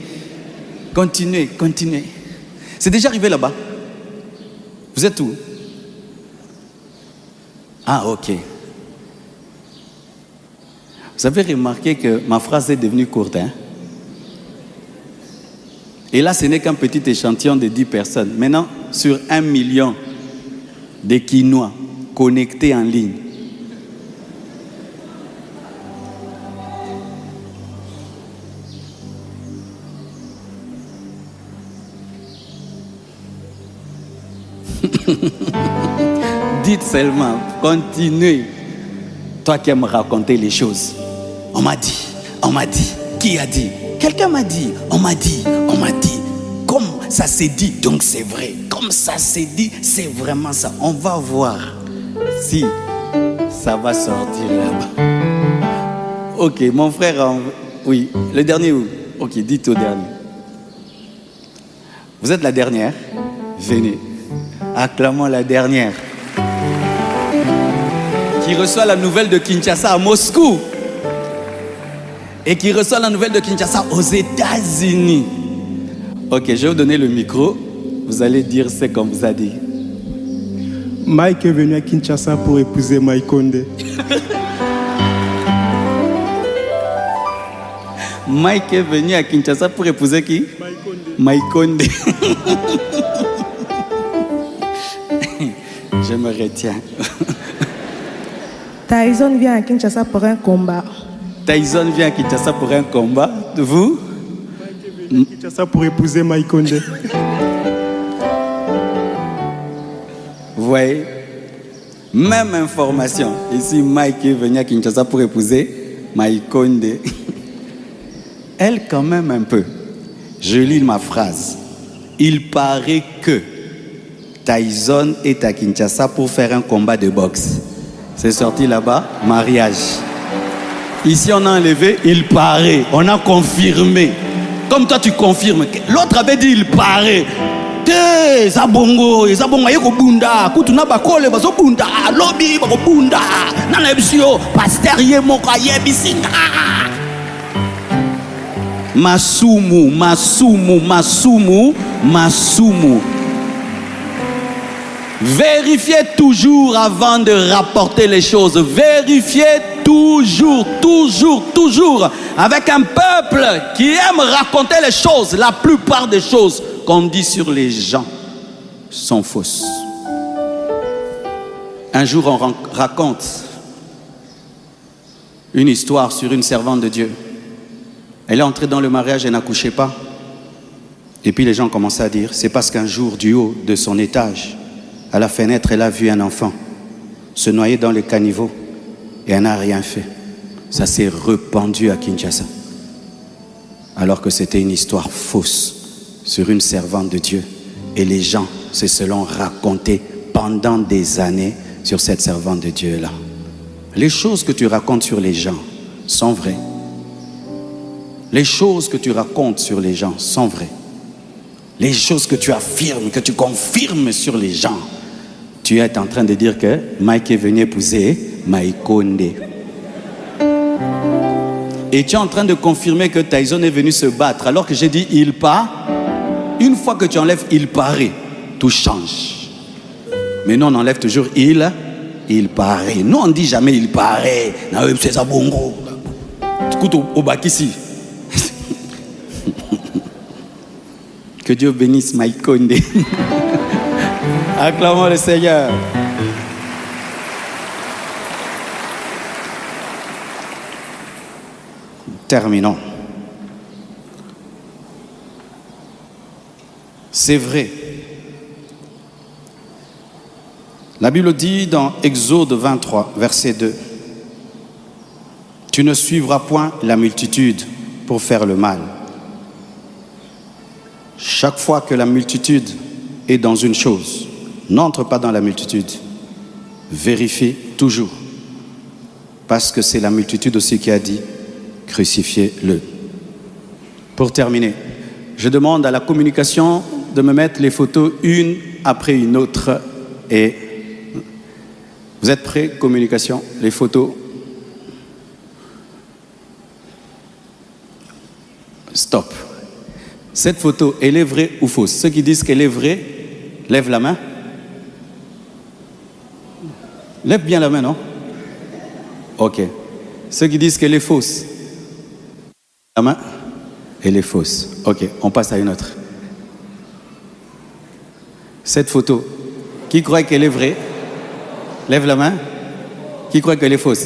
Continuez. C'est déjà arrivé là-bas. Vous êtes où? Ah, ok. Vous avez remarqué que ma phrase est devenue courte, Et là, ce n'est qu'un petit échantillon de 10 personnes. Maintenant, sur 1 million de Quinois connectés en ligne. Dites seulement, continuez. Toi qui aimes raconter les choses. On m'a dit. Qui a dit? Quelqu'un m'a dit. On m'a dit. Comme ça s'est dit, donc c'est vrai. Comme ça s'est dit, c'est vraiment ça. On va voir si ça va sortir là-bas. Ok, mon frère, oui, le dernier où? Ok, dites au dernier. Vous êtes la dernière? Venez. Acclamons la dernière. Qui reçoit la nouvelle de Kinshasa à Moscou. Et qui reçoit la nouvelle de Kinshasa aux États-Unis. Ok, je vais vous donner le micro. Vous allez dire ce qu'on vous a dit. Mike est venu à Kinshasa pour épouser Maïkonde. Mike est venu à Kinshasa pour épouser qui? Maïkonde. Je me retiens. Tyson vient à Kinshasa pour un combat. Tyson vient à Kinshasa pour un combat. Vous? Mike est venu à Kinshasa pour épouser Maïkonde. Vous voyez? Même information. Ici, Mike est venu à Kinshasa pour épouser Maïkonde. Elle, quand même, un peu. Je lis ma phrase. Il paraît que Tyson est à Kinshasa pour faire un combat de boxe. C'est sorti là-bas, mariage. Ici, on a enlevé, il paraît. On a confirmé. Comme toi, tu confirmes. L'autre avait dit, il paraît. Te, zabongo, yeko bunda. Kutuna bakole, baso bunda. Lobby, bako bunda. Nana ebisio, pasteur ye moka ye bisinga. Masumu, masumu, masumu, masumu. Vérifiez toujours avant de rapporter les choses. Vérifiez toujours, toujours, toujours. Avec un peuple qui aime raconter les choses, la plupart des choses qu'on dit sur les gens sont fausses. Un jour, on raconte une histoire sur une servante de Dieu. Elle est entrée dans le mariage, elle n'accouchait pas. Et puis les gens commençaient à dire, c'est parce qu'un jour, du haut de son étage, à la fenêtre, elle a vu un enfant se noyer dans le caniveau et elle n'a rien fait. Ça s'est répandu à Kinshasa. Alors que c'était une histoire fausse sur une servante de Dieu. Et les gens se l'ont raconté pendant des années sur cette servante de Dieu-là. Les choses que tu racontes sur les gens sont vraies. Les choses que tu racontes sur les gens sont vraies. Les choses que tu affirmes, que tu confirmes sur les gens, tu es en train de dire que Mike est venu épouser Maïkonde. Et tu es en train de confirmer que Tyson est venu se battre, alors que j'ai dit il part. Une fois que tu enlèves il paraît, tout change. Mais nous on enlève toujours il paraît. Nous on ne dit jamais il paraît. C'est ça bongo. Écoute au bac ici. Que Dieu bénisse Maïkonde. Acclamons le Seigneur. Terminons. C'est vrai. La Bible dit dans Exode 23, verset 2, « Tu ne suivras point la multitude pour faire le mal. » Chaque fois que la multitude est dans une chose, n'entre pas dans la multitude. Vérifie toujours. Parce que c'est la multitude aussi qui a dit, crucifiez-le. Pour terminer, je demande à la communication de me mettre les photos une après une autre. Et vous êtes prêts, communication? Les photos. Stop. Cette photo, elle est vraie ou fausse? Ceux qui disent qu'elle est vraie, lève la main. Lève bien la main, non? Ok. Ceux qui disent qu'elle est fausse, la main, elle est fausse. Ok, on passe à une autre. Cette photo, qui croit qu'elle est vraie? Lève la main. Qui croit qu'elle est fausse?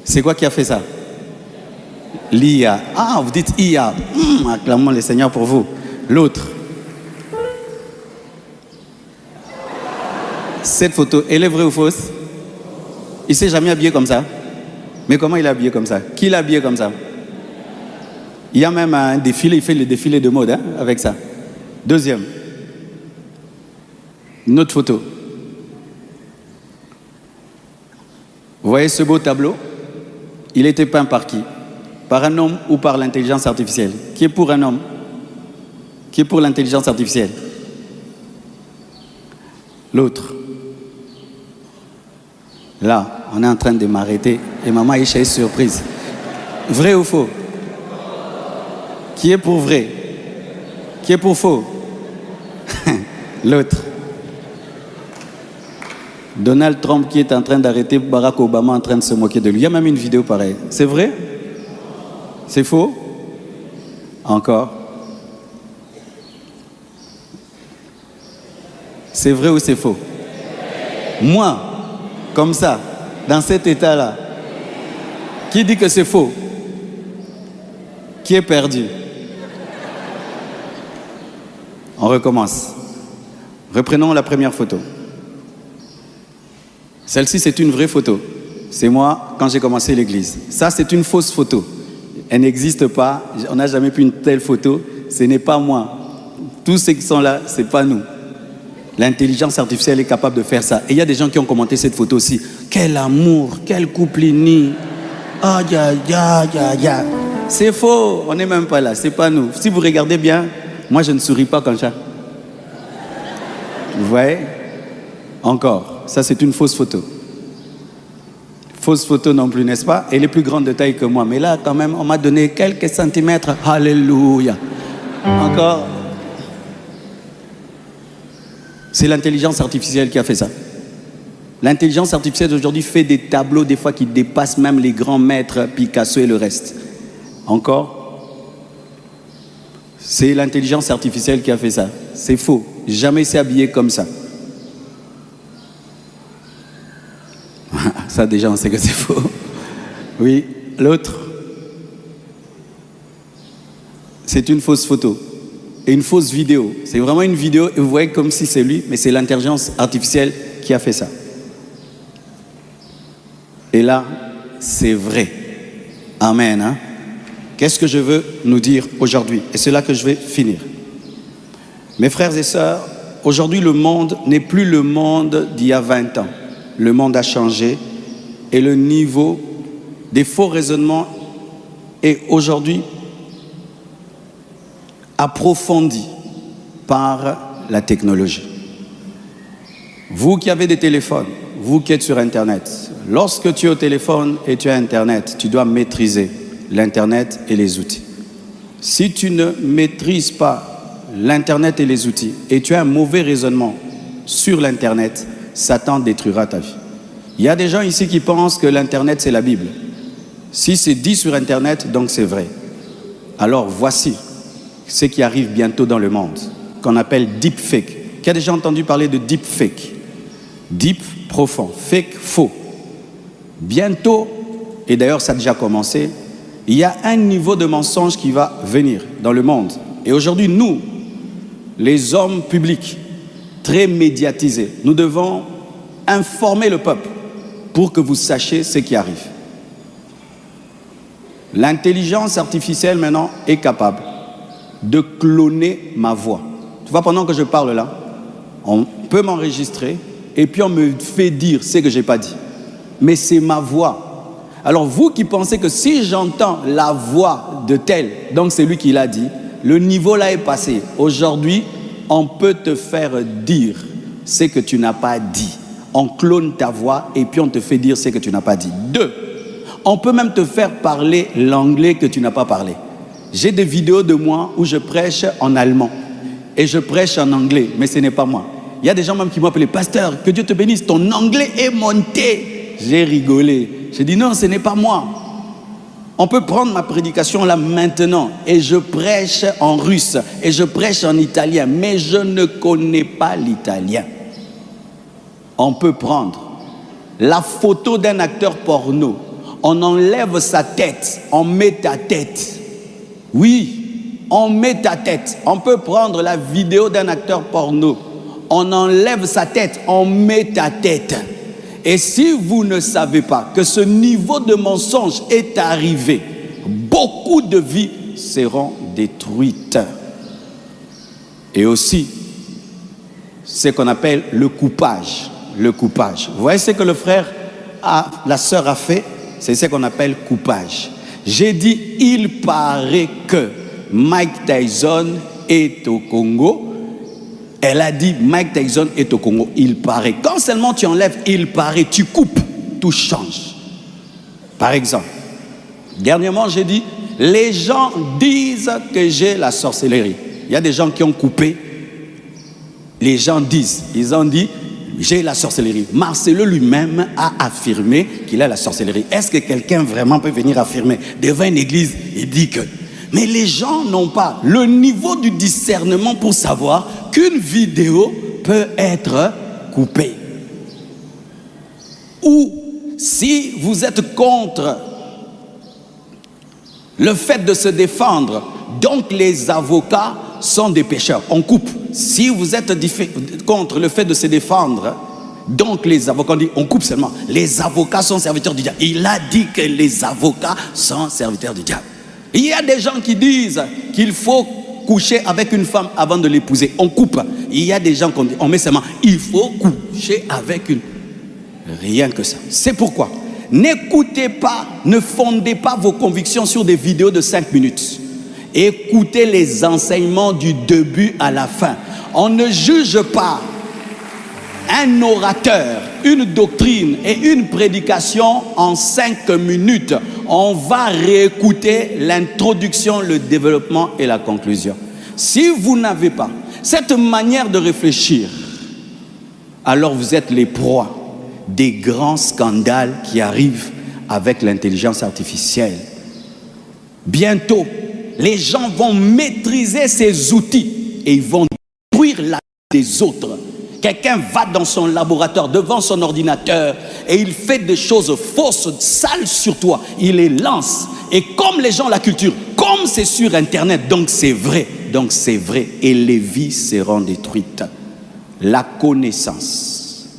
C'est quoi qui a fait ça? L'IA. Ah, vous dites IA. Acclamons le Seigneur pour vous. L'autre. Cette photo, elle est vraie ou fausse? Il ne s'est jamais habillé comme ça. Mais comment il est habillé comme ça? Qui l'a habillé comme ça? Il y a même un défilé, il fait le défilé de mode avec ça. Deuxième. Une autre photo. Vous voyez ce beau tableau? Il était peint par qui? Par un homme ou par l'intelligence artificielle? Qui est pour un homme? Qui est pour l'intelligence artificielle? L'autre. Là, on est en train de m'arrêter et maman Aïcha est surprise. Vrai ou faux? Qui est pour vrai? Qui est pour faux? L'autre. Donald Trump qui est en train d'arrêter Barack Obama en train de se moquer de lui. Il y a même une vidéo pareille. C'est vrai? C'est faux? Encore? C'est vrai ou c'est faux? Moi, comme ça, dans cet état-là, qui dit que c'est faux? Qui est perdu? On recommence. Reprenons la première photo. Celle-ci, c'est une vraie photo. C'est moi quand j'ai commencé l'église. Ça, c'est une fausse photo. Elle n'existe pas. On n'a jamais pu une telle photo. Ce n'est pas moi. Tous ceux qui sont là, ce n'est pas nous. L'intelligence artificielle est capable de faire ça. Et il y a des gens qui ont commenté cette photo aussi. Quel amour, quel couple uni. Ah, ya. C'est faux. On n'est même pas là. Ce n'est pas nous. Si vous regardez bien, moi, je ne souris pas comme ça. Vous voyez? Encore. Ça, c'est une fausse photo. Fausse photo non plus, n'est-ce pas? Elle est plus grande de taille que moi. Mais là, quand même, on m'a donné quelques centimètres. Alléluia. Encore. C'est l'intelligence artificielle qui a fait ça. L'intelligence artificielle d'aujourd'hui fait des tableaux, des fois, qui dépassent même les grands maîtres, Picasso et le reste. Encore. C'est l'intelligence artificielle qui a fait ça. C'est faux. Jamais s'est habillé comme ça. Ça, déjà, on sait que c'est faux. Oui, l'autre. C'est une fausse photo. Et une fausse vidéo. C'est vraiment une vidéo et vous voyez comme si c'est lui, mais c'est l'intelligence artificielle qui a fait ça. Et là, c'est vrai. Amen. Hein? Qu'est-ce que je veux nous dire aujourd'hui? Et c'est là que je vais finir. Mes frères et sœurs, aujourd'hui, le monde n'est plus le monde d'il y a 20 ans. Le monde a changé et le niveau des faux raisonnements est aujourd'hui approfondi par la technologie. Vous qui avez des téléphones, vous qui êtes sur Internet, lorsque tu es au téléphone et tu as Internet, tu dois maîtriser l'Internet et les outils. Si tu ne maîtrises pas l'Internet et les outils et tu as un mauvais raisonnement sur l'Internet, Satan détruira ta vie. Il y a des gens ici qui pensent que l'Internet c'est la Bible. Si c'est dit sur Internet, donc c'est vrai. Alors voici ce qui arrive bientôt dans le monde, qu'on appelle deepfake. Qui a déjà entendu parler de deepfake? Deep, profond, fake, faux. Bientôt, et d'ailleurs ça a déjà commencé, il y a un niveau de mensonge qui va venir dans le monde. Et aujourd'hui, nous, les hommes publics, très médiatisés, nous devons informer le peuple pour que vous sachiez ce qui arrive. L'intelligence artificielle maintenant est capable de cloner ma voix. Tu vois, pendant que je parle là, on peut m'enregistrer et puis on me fait dire ce que je n'ai pas dit. Mais c'est ma voix. Alors vous qui pensez que si j'entends la voix de tel, donc c'est lui qui l'a dit, le niveau là est passé. Aujourd'hui, on peut te faire dire ce que tu n'as pas dit. On clone ta voix et puis on te fait dire ce que tu n'as pas dit. 2, on peut même te faire parler l'anglais que tu n'as pas parlé. J'ai des vidéos de moi où je prêche en allemand et je prêche en anglais, mais ce n'est pas moi. Il y a des gens même qui m'ont appelé « Pasteur, que Dieu te bénisse, ton anglais est monté ». J'ai rigolé. J'ai dit « Non, ce n'est pas moi ». On peut prendre ma prédication là maintenant et je prêche en russe et je prêche en italien, mais je ne connais pas l'italien. On peut prendre la photo d'un acteur porno, on enlève sa tête, on met ta tête. Oui, on met ta tête. On peut prendre la vidéo d'un acteur porno, on enlève sa tête, on met ta tête. Et si vous ne savez pas que ce niveau de mensonge est arrivé, beaucoup de vies seront détruites. Et aussi, ce qu'on appelle le coupage. Le coupage. Vous voyez ce que le frère, la sœur a fait? C'est ce qu'on appelle coupage. J'ai dit, il paraît que Mike Tyson est au Congo, elle a dit Mike Tyson est au Congo. Il paraît. Quand seulement tu enlèves il paraît, tu coupes, tout change. Par exemple, dernièrement j'ai dit les gens disent que j'ai la sorcellerie. Il y a des gens qui ont coupé. Les gens disent, ils ont dit j'ai la sorcellerie. Marcelo lui-même a affirmé qu'il a la sorcellerie. Est-ce que quelqu'un vraiment peut venir affirmer devant une église et dire que... Mais les gens n'ont pas le niveau du discernement pour savoir qu'une vidéo peut être coupée. Ou si vous êtes contre le fait de se défendre, donc les avocats sont des pécheurs. On coupe. Si vous êtes contre le fait de se défendre, donc les avocats, on coupe seulement. Les avocats sont serviteurs du diable. Il a dit que les avocats sont serviteurs du diable. Il y a des gens qui disent qu'il faut coucher avec une femme avant de l'épouser. On coupe. Il y a des gens on met seulement, il faut coucher avec une... Rien que ça. C'est pourquoi, n'écoutez pas, ne fondez pas vos convictions sur des vidéos de 5 minutes. Écoutez les enseignements du début à la fin. On ne juge pas un orateur, une doctrine et une prédication en 5 minutes. On va réécouter l'introduction, le développement et la conclusion. Si vous n'avez pas cette manière de réfléchir, alors vous êtes les proies des grands scandales qui arrivent avec l'intelligence artificielle. Bientôt, les gens vont maîtriser ces outils et ils vont détruire la vie des autres. Quelqu'un va dans son laboratoire, devant son ordinateur, et il fait des choses fausses, sales sur toi. Il les lance. Et comme les gens ont la culture, comme c'est sur Internet, donc c'est vrai. Donc c'est vrai. Et les vies seront détruites. La connaissance,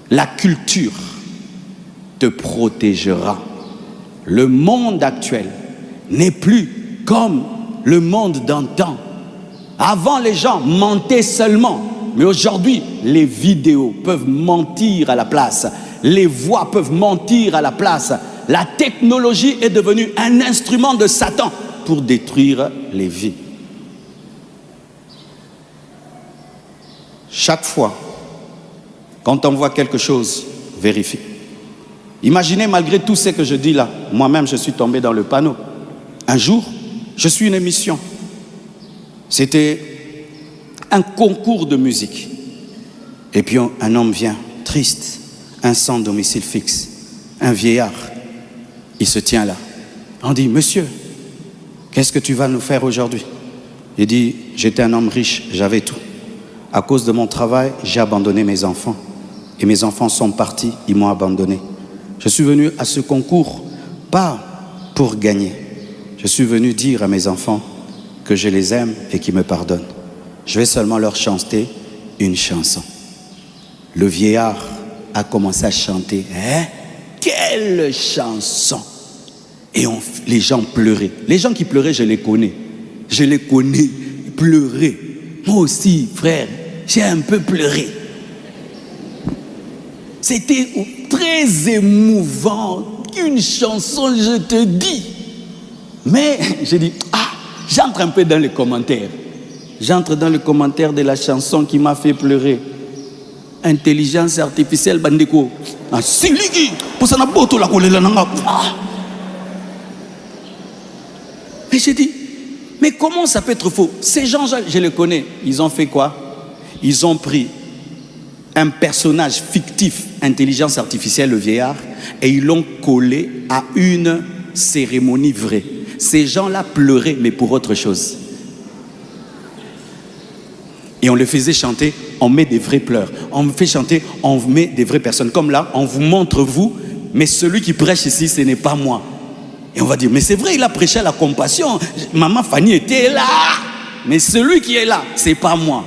la culture te protégera. Le monde actuel n'est plus comme le monde d'antan. Avant, les gens mentaient seulement. Mais aujourd'hui, les vidéos peuvent mentir à la place. Les voix peuvent mentir à la place. La technologie est devenue un instrument de Satan pour détruire les vies. Chaque fois, quand on voit quelque chose, vérifie. Imaginez, malgré tout ce que je dis là, moi-même je suis tombé dans le panneau. Un jour, je suis une émission. C'était un concours de musique. Et puis un homme vient, triste, un sans domicile fixe, un vieillard. Il se tient là. On dit, monsieur, qu'est-ce que tu vas nous faire aujourd'hui? Il dit, j'étais un homme riche, j'avais tout. À cause de mon travail, j'ai abandonné mes enfants. Et mes enfants sont partis, ils m'ont abandonné. Je suis venu à ce concours, pas pour gagner. Je suis venu dire à mes enfants que je les aime et qu'ils me pardonnent. Je vais seulement leur chanter une chanson. Le vieillard a commencé à chanter. Hein? Quelle chanson! Et les gens pleuraient. Les gens qui pleuraient, je les connais. Je les connais, pleurer. Moi aussi, frère, j'ai un peu pleuré. C'était très émouvant. Une chanson, je te dis. Mais j'ai dit, j'entre un peu dans les commentaires. J'entre dans le commentaire de la chanson qui m'a fait pleurer. Intelligence artificielle, bandeko. Mais j'ai dit, mais comment ça peut être faux? Ces gens, je les connais. Ils ont fait quoi? Ils ont pris un personnage fictif, intelligence artificielle, le vieillard, et ils l'ont collé à une cérémonie vraie. Ces gens-là pleuraient, mais pour autre chose. Et on les faisait chanter, on met des vrais pleurs. On me fait chanter, on met des vraies personnes. Comme là, on vous montre vous, mais celui qui prêche ici, ce n'est pas moi. Et on va dire, mais c'est vrai, il a prêché à la compassion. Maman Fanny était là. Mais celui qui est là, c'est pas moi.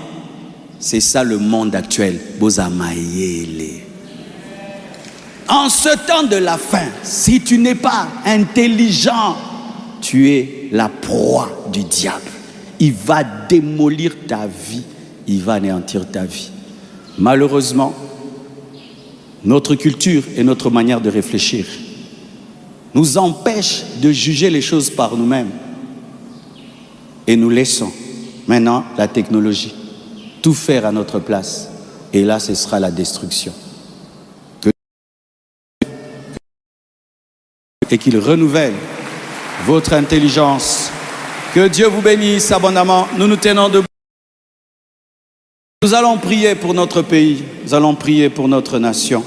C'est ça le monde actuel. Bozamayele. En ce temps de la fin, si tu n'es pas intelligent, tu es la proie du diable. Il va démolir ta vie. Il va anéantir ta vie. Malheureusement, notre culture et notre manière de réfléchir nous empêchent de juger les choses par nous-mêmes. Et nous laissons Maintenant, la technologie. Tout faire à notre place. Et là, ce sera la destruction. Et qu'il renouvelle votre intelligence. Que Dieu vous bénisse abondamment. Nous nous tenons debout. Nous allons prier pour notre pays. Nous allons prier pour notre nation.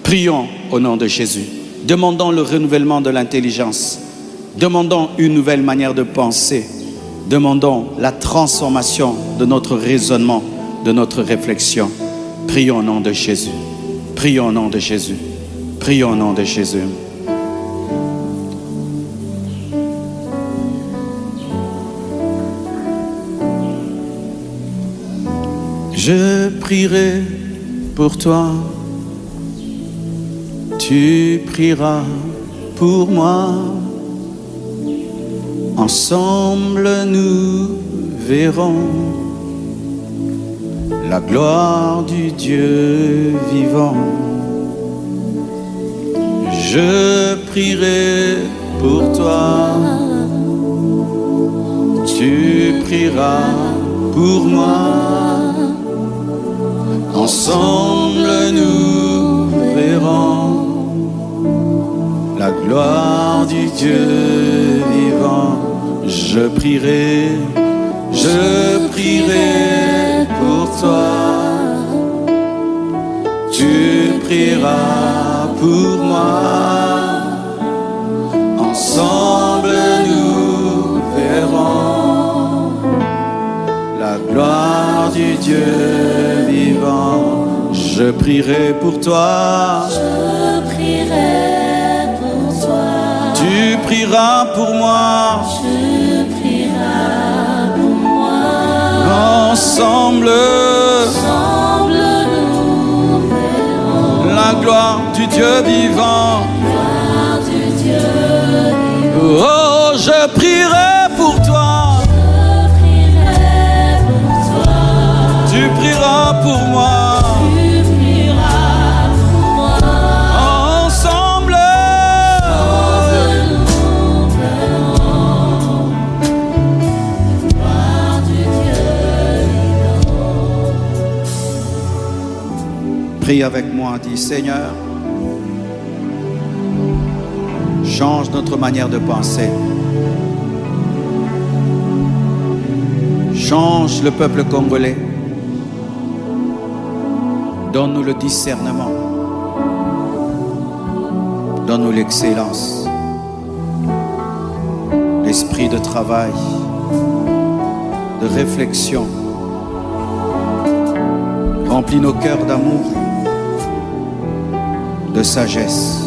Prions au nom de Jésus. Demandons le renouvellement de l'intelligence. Demandons une nouvelle manière de penser. Demandons la transformation de notre raisonnement, de notre réflexion. Prions au nom de Jésus. Prions au nom de Jésus. Prions au nom de Jésus. Je prierai pour toi, tu prieras pour moi. Ensemble nous verrons la gloire du Dieu vivant. Je prierai pour toi, tu prieras pour moi. Ensemble nous verrons la gloire du Dieu vivant. Je prierai pour toi. Tu prieras pour moi. Ensemble nous verrons la gloire du Dieu vivant. Je prierai pour toi. Je prierai pour toi. Tu prieras pour moi. Tu prieras pour moi. Ensemble, nous verrons la gloire du Dieu vivant. la gloire du Dieu vivant. Oh, je prierai pour toi. Je prierai pour toi. Tu prieras pour moi. Tu prieras pour moi. Ensemble, nous verrons la gloire du Dieu vivant. prie avec moi, dis Seigneur, change notre manière de penser. Change le peuple congolais. Donne-nous le discernement. Donne-nous l'excellence. L'esprit de travail, de réflexion. Remplis nos cœurs d'amour, de sagesse.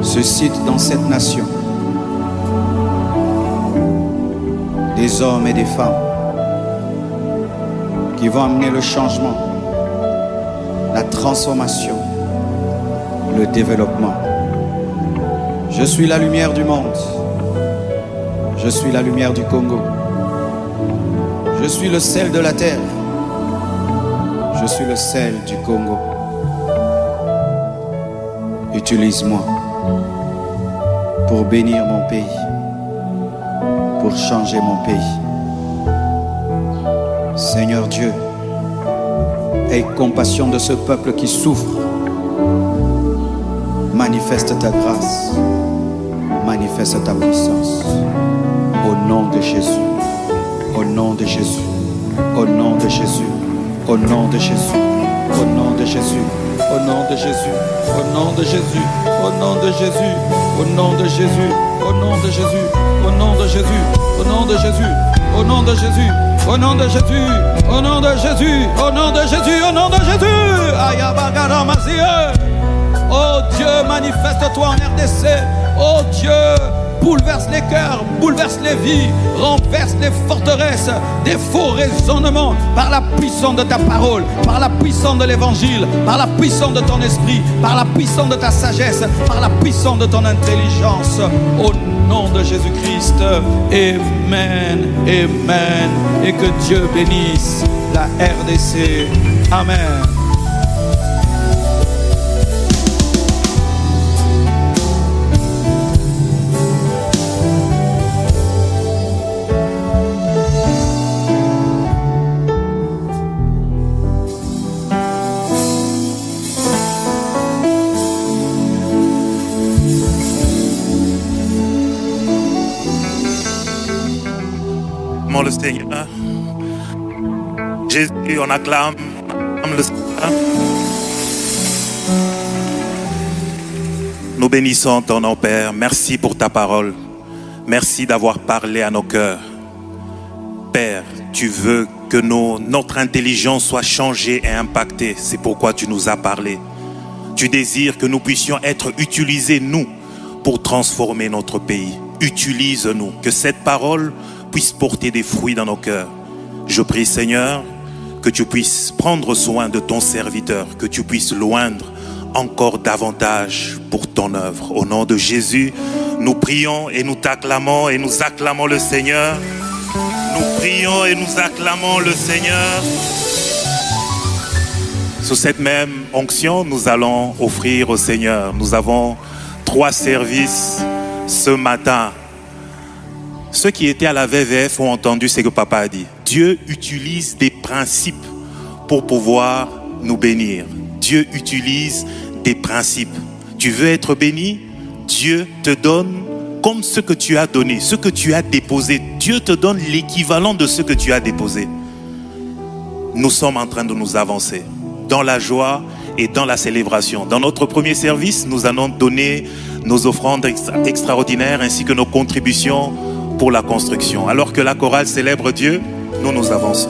Suscite dans cette nation des hommes et des femmes qui vont amener le changement, la transformation, le développement. Je suis la lumière du monde. Je suis la lumière du Congo. Je suis le sel de la terre. Je suis le sel du Congo. Utilise-moi pour bénir mon pays, pour changer mon pays. Seigneur Dieu, aie compassion de ce peuple qui souffre. Manifeste ta grâce, manifeste ta puissance. Au nom de Jésus, au nom de Jésus, au nom de Jésus, au nom de Jésus, au nom de Jésus, au nom de Jésus, au nom de Jésus, au nom de Jésus, au nom de Jésus, au nom de Jésus, au nom de Jésus, au nom de Jésus, au nom de Jésus, au nom de Jésus, au nom de Jésus, au nom de Jésus, au nom de Jésus. Oh Dieu, manifeste-toi en RDC. Oh Dieu, bouleverse les cœurs, bouleverse les vies, renverse les forteresses, des faux raisonnements par la puissance de ta parole, par la puissance de l'évangile, par la puissance de ton esprit, par la puissance de ta sagesse, par la puissance de ton intelligence. Au nom de Jésus-Christ, Amen, Amen. Et que Dieu bénisse la RDC. Amen. le Seigneur. Jésus, on acclame le Seigneur. Nous bénissons ton nom, Père. Merci pour ta parole. Merci d'avoir parlé à nos cœurs. Père, tu veux que notre intelligence soit changée et impactée. C'est pourquoi tu nous as parlé. Tu désires que nous puissions être utilisés, nous, pour transformer notre pays. Utilise-nous, que cette parole puisse porter des fruits dans nos cœurs. Je prie, Seigneur, que tu puisses prendre soin de ton serviteur, que tu puisses l'oindre encore davantage pour ton œuvre. Au nom de Jésus, nous prions et nous t'acclamons et nous acclamons le Seigneur. Nous prions et nous acclamons le Seigneur. Sous cette même onction, nous allons offrir au Seigneur. Nous avons 3 services ce matin. Ceux qui étaient à la VVF ont entendu ce que papa a dit. Dieu utilise des principes pour pouvoir nous bénir. Dieu utilise des principes. Tu veux être béni? Dieu te donne comme ce que tu as donné, ce que tu as déposé. Dieu te donne l'équivalent de ce que tu as déposé. Nous sommes en train de nous avancer dans la joie et dans la célébration. Dans notre premier service, nous allons donner nos offrandes extraordinaires ainsi que nos contributions pour la construction. Alors que la chorale célèbre Dieu, nous avançons.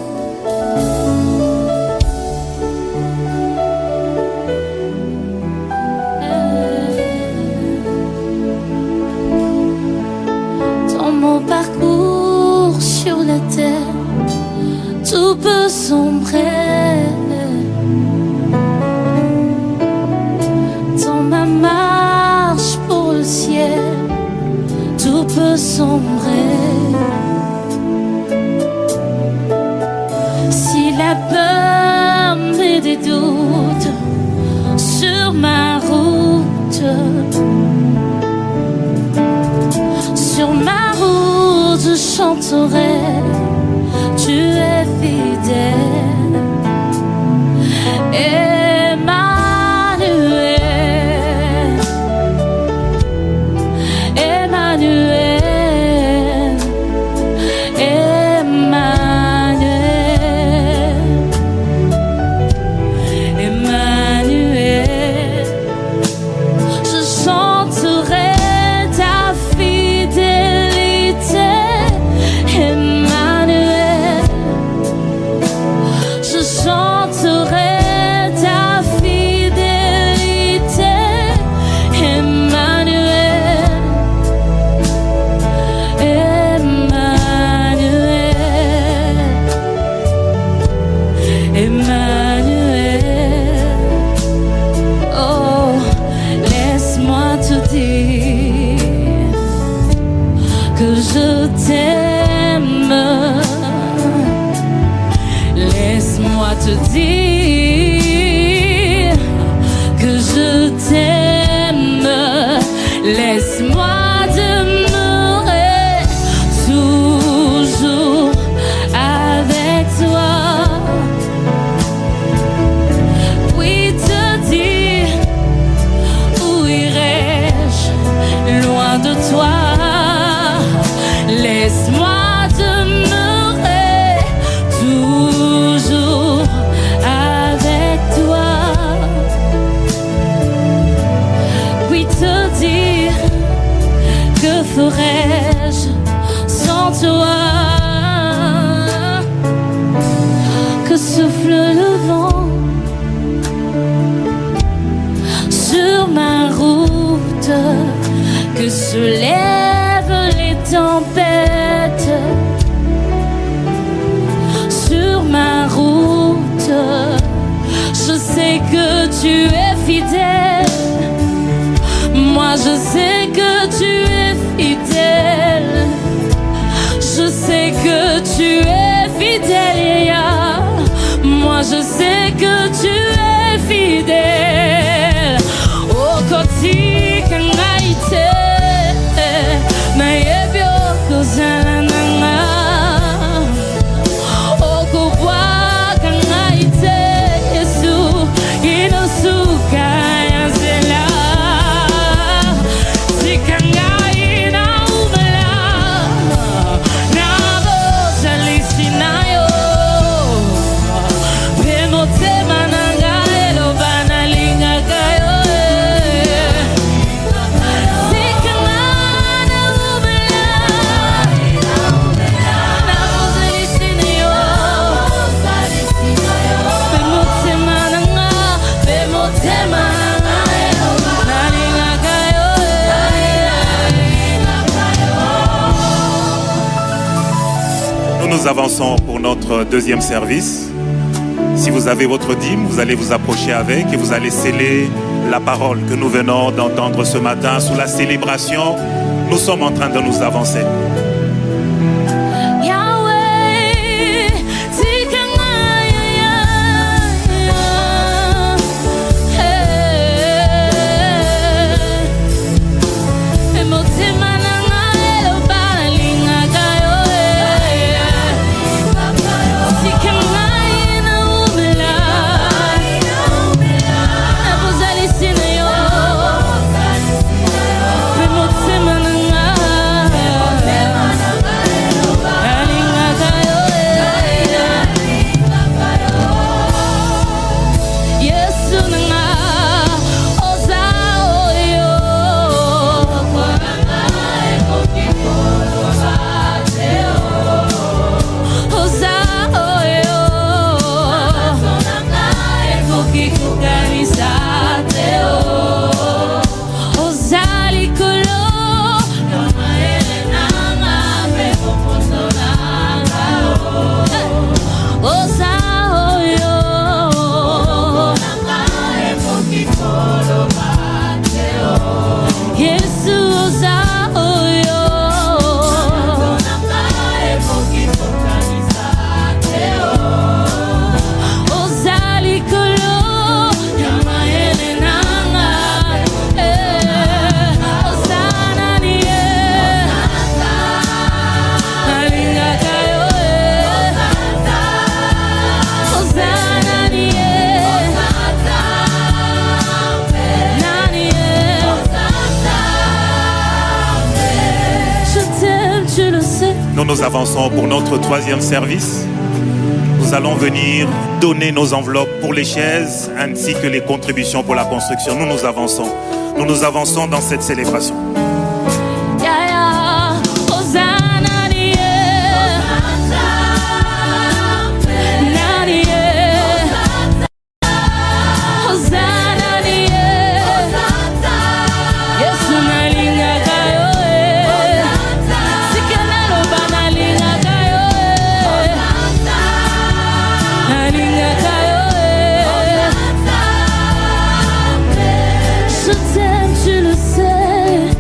Dans mon parcours sur la terre, tout peut sombrer. Dans ma marche pour le ciel, tout peut sombrer. Si la peur met des doutes sur ma route, je chanterai, tu es fidèle. Emmanuel, Emmanuel, Emmanuel, Emmanuel, je chanterai ta fidélité. Emmanuel, je chanterai ta fidélité. Emmanuel, Emmanuel, Emmanuel. Oh, laisse-moi te dire que je t'aime. Laisse-moi te dire que je t'aime. Laisse-moi demeurer toujours avec toi. Oui, te dire où irai-je loin de toi. Laisse-moi demeurer toujours avec toi. Oui, te dire que ferais-je sans toi. Que souffle le vent sur ma route, que se lèvent les tempêtes sur ma route. Je sais que tu es fidèle. Moi je sais que tu es fidèle. Je sais que tu es fidèle. Moi je sais que tu es fidèle. Oh, koti kangaite na yebyo kozala nanga. Oh, kubwa kangaite Yesu inosuka yanzela. Nous avançons pour notre deuxième service. Si vous avez votre dîme, vous allez vous approcher avec et vous allez sceller la parole que nous venons d'entendre ce matin sous la célébration. Nous sommes en train de nous avancer. Nous avançons pour notre troisième service. Nous allons venir donner nos enveloppes pour les chaises ainsi que les contributions pour la construction. Nous nous avançons. Nous nous avançons dans cette célébration. Je t'aime, tu le sais.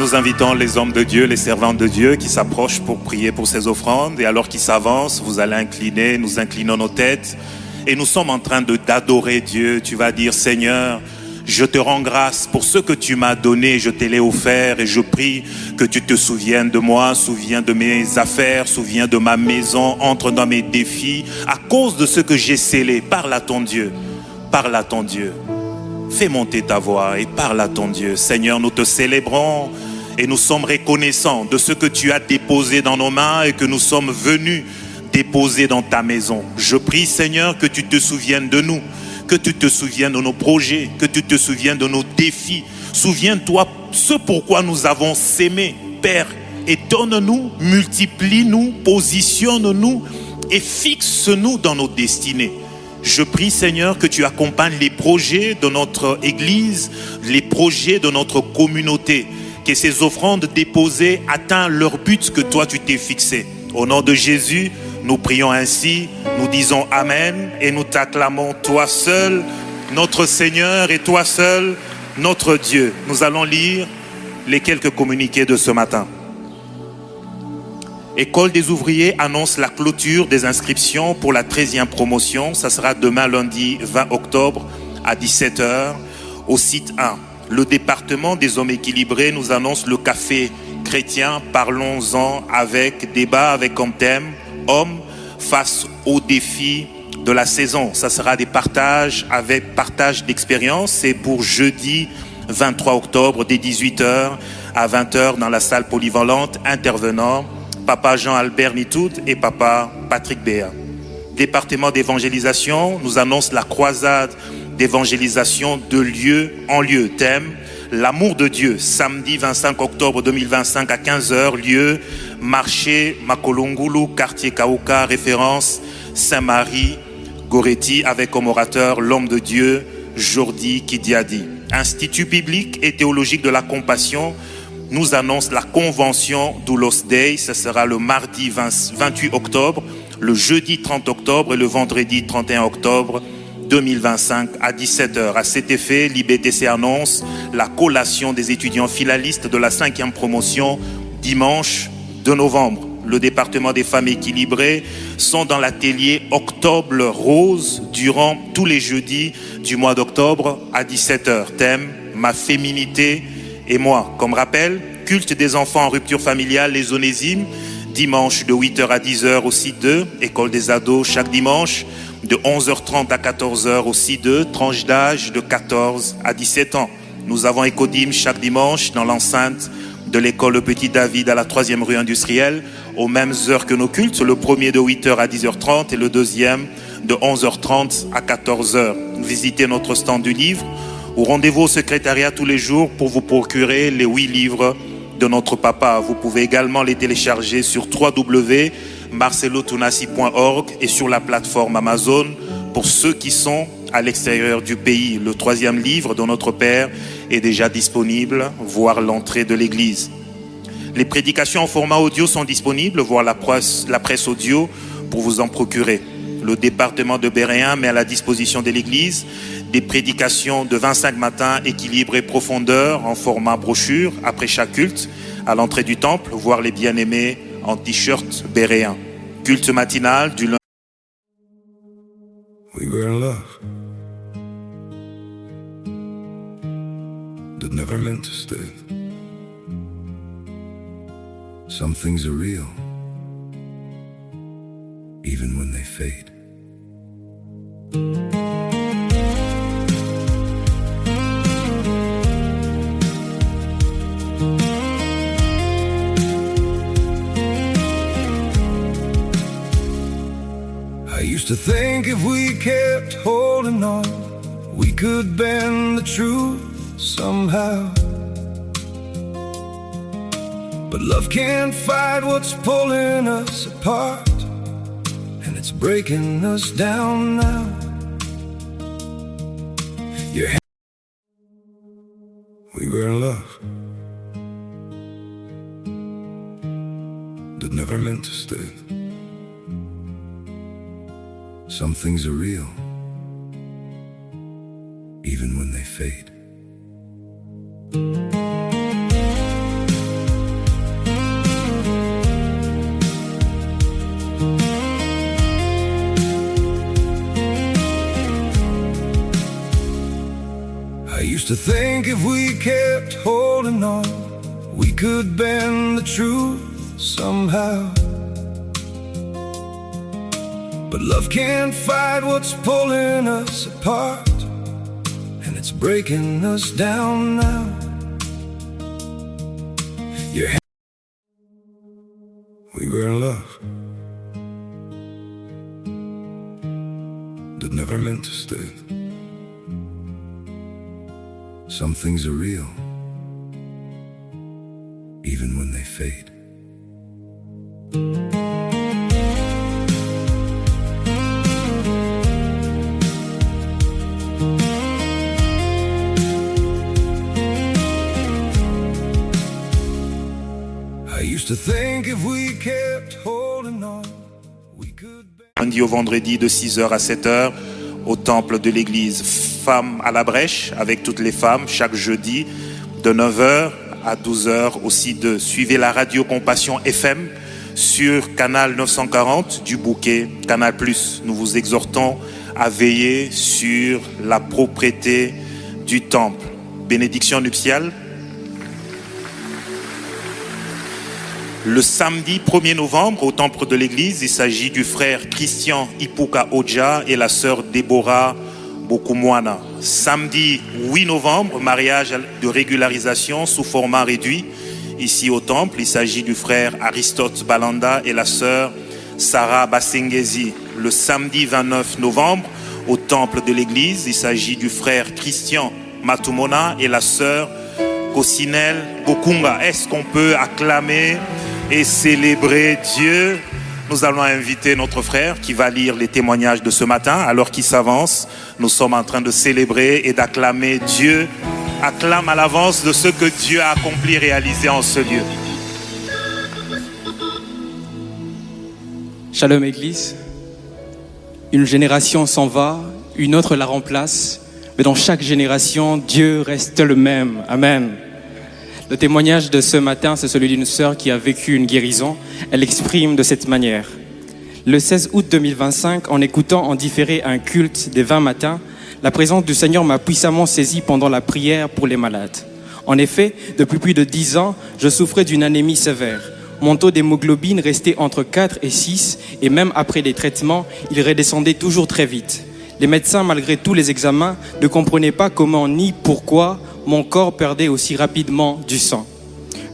Nous invitons les hommes de Dieu, les servantes de Dieu qui s'approchent pour prier pour ces offrandes. Et alors qu'ils s'avancent, vous allez incliner, nous inclinons nos têtes. Et nous sommes en train d'adorer Dieu. Tu vas dire, Seigneur, je te rends grâce pour ce que tu m'as donné, je te l'ai offert et je prie que tu te souviennes de moi, souviens de mes affaires, souviens de ma maison, entre dans mes défis à cause de ce que j'ai scellé. Parle à ton Dieu, parle à ton Dieu. Fais monter ta voix et parle à ton Dieu. Seigneur, nous te célébrons et nous sommes reconnaissants de ce que tu as déposé dans nos mains et que nous sommes venus déposer dans ta maison. Je prie, Seigneur, que tu te souviennes de nous, que tu te souviennes de nos projets, que tu te souviennes de nos défis. Souviens-toi ce pourquoi nous avons s'aimé, Père, et donne-nous, multiplie-nous, positionne-nous et fixe-nous dans nos destinées. Je prie, Seigneur, que tu accompagnes les projets de notre Église, les projets de notre communauté, que ces offrandes déposées atteignent leur but que toi tu t'es fixé. Au nom de Jésus, nous prions ainsi, nous disons Amen et nous t'acclamons, toi seul, notre Seigneur et toi seul, notre Dieu. Nous allons lire les quelques communiqués de ce matin. École des ouvriers annonce la clôture des inscriptions pour la 13e promotion. Ça sera demain lundi 20 octobre à 17h au site 1. Le département des hommes équilibrés nous annonce le café chrétien. Parlons-en avec débat avec comme thème hommes face aux défis de la saison. Ça sera des partages avec partage d'expérience. C'est pour jeudi 23 octobre dès 18h à 20h dans la salle polyvalente. Intervenant Papa Jean-Albert Nitoud et Papa Patrick Béa. Département d'évangélisation nous annonce la croisade d'évangélisation de lieu en lieu. Thème l'amour de Dieu. Samedi 25 octobre 2025 à 15h. Lieu marché Makolongulu, quartier Kauka. Référence Saint-Marie Goretti avec comme orateur l'homme de Dieu Jordi Kidiadi. Institut biblique et théologique de la compassion nous annonce la convention Doulos Day. Ce sera le mardi 28 octobre, le jeudi 30 octobre et le vendredi 31 octobre 2025 à 17h. À cet effet, l'IBTC annonce la collation des étudiants finalistes de la 5e promotion dimanche 2 novembre. Le département des femmes équilibrées sont dans l'atelier Octobre Rose durant tous les jeudis du mois d'octobre à 17h. Thème ma féminité et moi. Comme rappel, culte des enfants en rupture familiale, les Onésimes, dimanche de 8h à 10h au site 2, école des ados chaque dimanche, de 11h30 à 14h au site 2, tranche d'âge de 14 à 17 ans. Nous avons Écodim chaque dimanche dans l'enceinte de l'école Le Petit David à la 3e rue industrielle, aux mêmes heures que nos cultes, le premier de 8h à 10h30 et le deuxième de 11h30 à 14h. Visitez notre stand du livre ou rendez-vous au secrétariat tous les jours pour vous procurer les 8 livres de notre papa. Vous pouvez également les télécharger sur www.marcelotunasi.org et sur la plateforme Amazon pour ceux qui sont à l'extérieur du pays. Le 3e livre de notre Père est déjà disponible, voire l'entrée de l'église. Les prédications en format audio sont disponibles, voire la presse audio pour vous en procurer. Le département de Béréen met à la disposition de l'église des prédications de 25 matins, équilibre et profondeur en format brochure après chaque culte à l'entrée du temple, voire les bien-aimés en t-shirt béréen. Culte matinal du lundi. We were in love that never meant to stay. Some things are real, even when they fade. I used to think if we kept holding on, we could bend the truth somehow. But love can't fight what's pulling us apart, and it's breaking us down now. We were in love that never meant to stay. Some things are real, even when they fade. used to think if we kept holding on, we could bend the truth somehow. But love can't fight what's pulling us apart, and it's breaking us down now. We were in love that never meant to stay. Some things are real, even when they fade. I used to think if we kept holding on, we could. Lundi au vendredi de 6h à 7h au temple de l'église. Femmes à la brèche avec toutes les femmes chaque jeudi de 9h à 12h aussi. Suivez la radio Compassion FM sur Canal 940 du Bouquet, Canal+. Nous vous exhortons à veiller sur la propreté du temple. Bénédiction nuptiale. Le samedi 1er novembre, au temple de l'église, il s'agit du frère Christian Ipuka Oja et la sœur Déborah Bokumwana. Samedi 8 novembre, mariage de régularisation sous format réduit. Ici au temple, il s'agit du frère Aristote Balanda et la sœur Sarah Basengezi. Le samedi 29 novembre, au temple de l'église, il s'agit du frère Christian Matumona et la sœur Kosinel Bokunga. Est-ce qu'on peut acclamer et célébrer Dieu? Nous allons inviter notre frère qui va lire les témoignages de ce matin. Alors qu'il s'avance, nous sommes en train de célébrer et d'acclamer Dieu. Acclame à l'avance de ce que Dieu a accompli, réalisé en ce lieu. Shalom Église. Une génération s'en va, une autre la remplace. Mais dans chaque génération, Dieu reste le même. Amen. Le témoignage de ce matin, c'est celui d'une sœur qui a vécu une guérison. Elle exprime de cette manière. Le 16 août 2025, en écoutant en différé un culte des 20 matins, la présence du Seigneur m'a puissamment saisi pendant la prière pour les malades. En effet, depuis plus de 10 ans, je souffrais d'une anémie sévère. Mon taux d'hémoglobine restait entre 4 et 6 et même après les traitements, il redescendait toujours très vite. Les médecins, malgré tous les examens, ne comprenaient pas comment ni pourquoi mon corps perdait aussi rapidement du sang.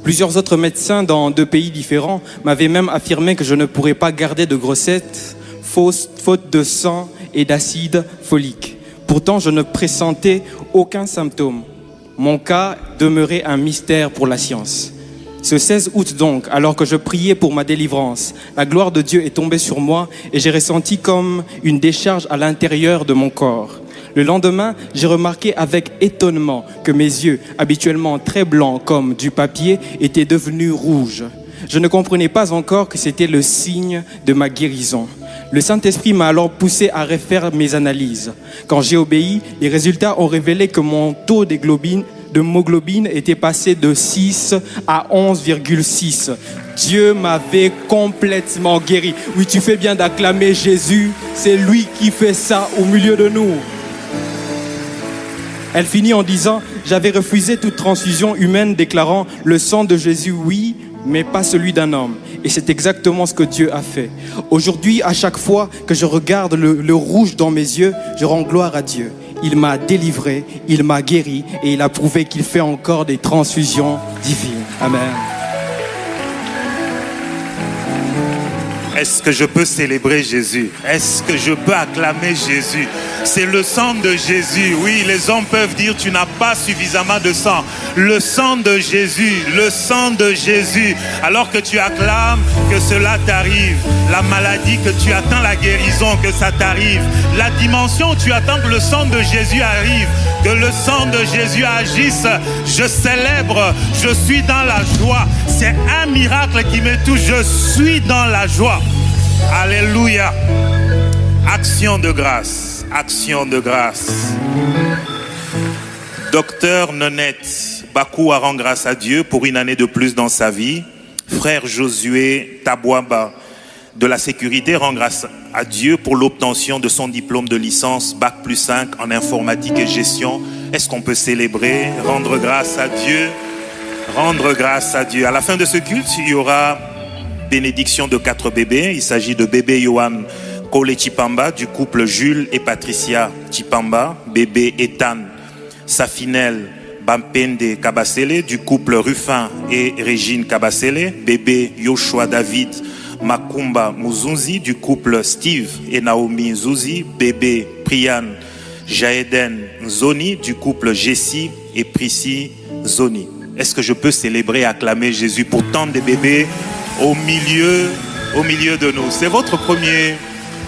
Plusieurs autres médecins dans 2 pays différents m'avaient même affirmé que je ne pourrais pas garder de grossesse faute de sang et d'acide folique. Pourtant, je ne pressentais aucun symptôme. Mon cas demeurait un mystère pour la science. Ce 16 août donc, alors que je priais pour ma délivrance, la gloire de Dieu est tombée sur moi et j'ai ressenti comme une décharge à l'intérieur de mon corps. Le lendemain, j'ai remarqué avec étonnement que mes yeux, habituellement très blancs comme du papier, étaient devenus rouges. Je ne comprenais pas encore que c'était le signe de ma guérison. Le Saint-Esprit m'a alors poussé à refaire mes analyses. Quand j'ai obéi, les résultats ont révélé que mon taux d'hémoglobine était passé de 6 à 11,6. Dieu m'avait complètement guéri. Oui, tu fais bien d'acclamer Jésus. C'est lui qui fait ça au milieu de nous. Elle finit en disant « J'avais refusé toute transfusion humaine, déclarant « Le sang de Jésus, oui, mais pas celui d'un homme. » Et c'est exactement ce que Dieu a fait. Aujourd'hui, à chaque fois que je regarde le rouge dans mes yeux, je rends gloire à Dieu. Il m'a délivré, il m'a guéri et il a prouvé qu'il fait encore des transfusions divines. Amen. Est-ce que je peux célébrer Jésus? Est-ce que je peux acclamer Jésus? C'est le sang de Jésus. Oui, les hommes peuvent dire tu n'as pas suffisamment de sang. Le sang de Jésus, le sang de Jésus. Alors que tu acclames, que cela t'arrive. La maladie, que tu attends la guérison, que ça t'arrive. La dimension où tu attends que le sang de Jésus arrive, que le sang de Jésus agisse. Je célèbre, je suis dans la joie. C'est un miracle qui me touche. Je suis dans la joie. Alléluia. Action de grâce. Action de grâce. Docteur Nonette Bakou rend grâce à Dieu pour une année de plus dans sa vie. Frère Josué Tabouaba de la sécurité rend grâce à Dieu pour l'obtention de son diplôme de licence Bac+5 en informatique et gestion. Est-ce qu'on peut célébrer, rendre grâce à Dieu? Rendre grâce à Dieu. À la fin de ce culte, il y aura bénédiction de 4 bébés. Il s'agit de bébé Yohan Kole Chipamba du couple Jules et Patricia Chipamba, bébé Ethan Safinel Bampende Kabasele du couple Ruffin et Régine Kabasele, bébé Yoshua David Makumba Muzunzi du couple Steve et Naomi Zuzi, bébé Priyan Jaeden Zoni du couple Jessie et Prissy Zoni. Est-ce que je peux célébrer et acclamer Jésus pour tant de bébés au milieu de nous? C'est votre premier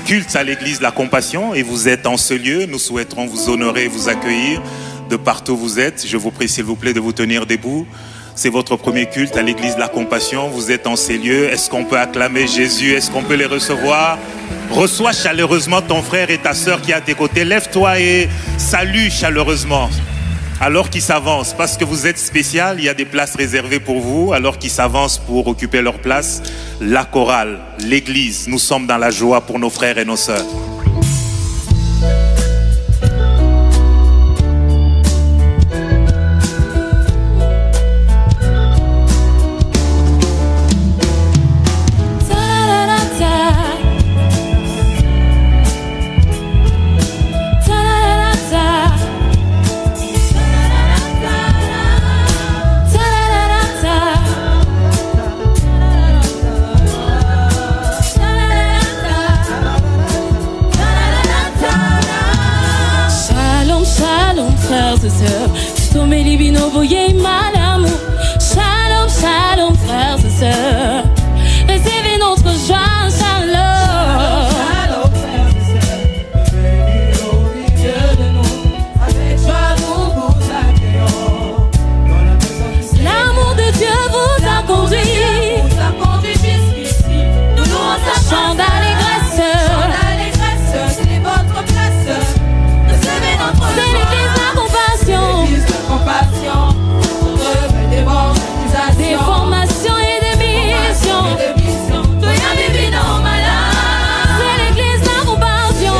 culte à l'église La Compassion et vous êtes en ce lieu. Nous souhaiterons vous honorer et vous accueillir de partout où vous êtes. Je vous prie s'il vous plaît de vous tenir debout. C'est votre premier culte à l'église La Compassion. Vous êtes en ces lieux. Est-ce qu'on peut acclamer Jésus? Est-ce qu'on peut les recevoir? Reçois chaleureusement ton frère et ta sœur qui est à tes côtés. Lève-toi et salue chaleureusement alors qu'ils s'avancent. Parce que vous êtes spécial, il y a des places réservées pour vous. Alors qu'ils s'avancent pour occuper leur place, la chorale, l'église, nous sommes dans la joie pour nos frères et nos sœurs. Shalom, shalom, frères et sœurs. Recevez notre joie, shalom. Shalom, frères et sœurs. Venez au milieu de nous. Avec joie, nous vous accueillons. L'amour de Dieu vous a conduit jusqu'ici. Nous nous chant d'allégresse. C'est votre place. Recevez notre joie. C'est l'église La Compassion. Des formations et des missions. C'est l'église La Compassion.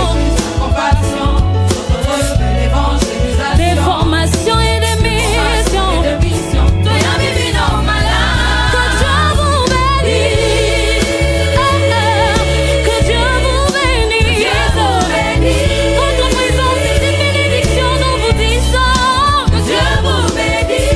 Des formations et des missions. Que Dieu vous bénisse. Que Dieu vous bénisse. Votre présence est une bénédiction, nous vous disons. Que Dieu vous bénisse.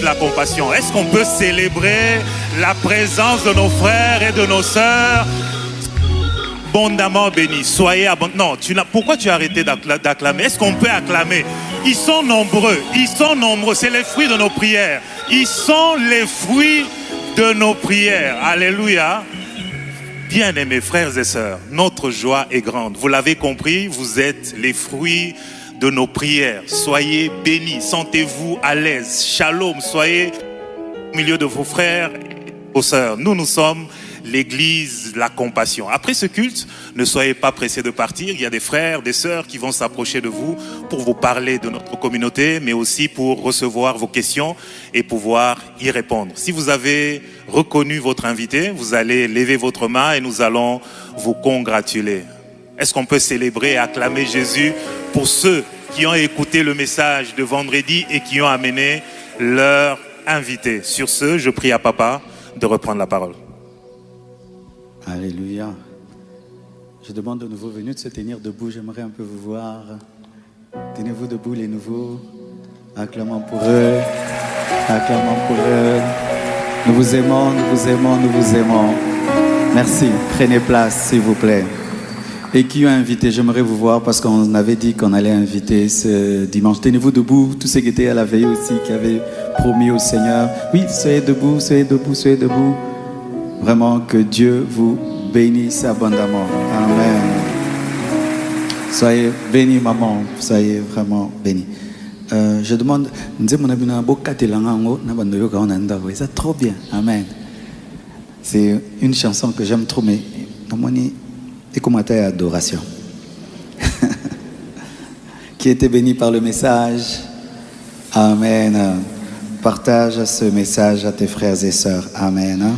La Compassion. Est-ce qu'on peut célébrer la présence de nos frères et de nos sœurs abondamment bénis? Soyez abondamment. Non, pourquoi tu as arrêté d'acclamer? Est-ce qu'on peut acclamer? Ils sont nombreux, c'est les fruits de nos prières. Ils sont les fruits de nos prières. Alléluia. Bien-aimés frères et sœurs, notre joie est grande. Vous l'avez compris, vous êtes les fruits de nos prières. Soyez bénis, sentez-vous à l'aise. Shalom, soyez au milieu de vos frères et vos sœurs. Nous sommes l'Église, la compassion. Après ce culte, ne soyez pas pressés de partir. Il y a des frères, des sœurs qui vont s'approcher de vous pour vous parler de notre communauté, mais aussi pour recevoir vos questions et pouvoir y répondre. Si vous avez reconnu votre invité, vous allez lever votre main et nous allons vous congratuler. Est-ce qu'on peut célébrer et acclamer Jésus pour ceux qui ont écouté le message de vendredi et qui ont amené leur invité? Sur ce, je prie à Papa de reprendre la parole. Alléluia. Je demande aux nouveaux venus de se tenir debout. J'aimerais un peu vous voir. Tenez-vous debout, les nouveaux. Acclamons pour eux. Acclamons pour eux. Nous vous aimons, nous vous aimons, nous vous aimons. Merci. Prenez place, s'il vous plaît. Et qui ont invité, j'aimerais vous voir parce qu'on avait dit qu'on allait inviter ce dimanche. Tenez-vous debout, tous ceux qui étaient à la veille aussi, qui avaient promis au Seigneur. Oui, soyez debout, soyez debout, soyez debout. Vraiment que Dieu vous bénisse abondamment. Amen. Soyez bénis, maman. Soyez vraiment bénis. Je demande, c'est trop bien. Amen. C'est une chanson que j'aime trop, mais et adoration. Qui était béni par le message. Amen. Partage ce message à tes frères et sœurs. Amen.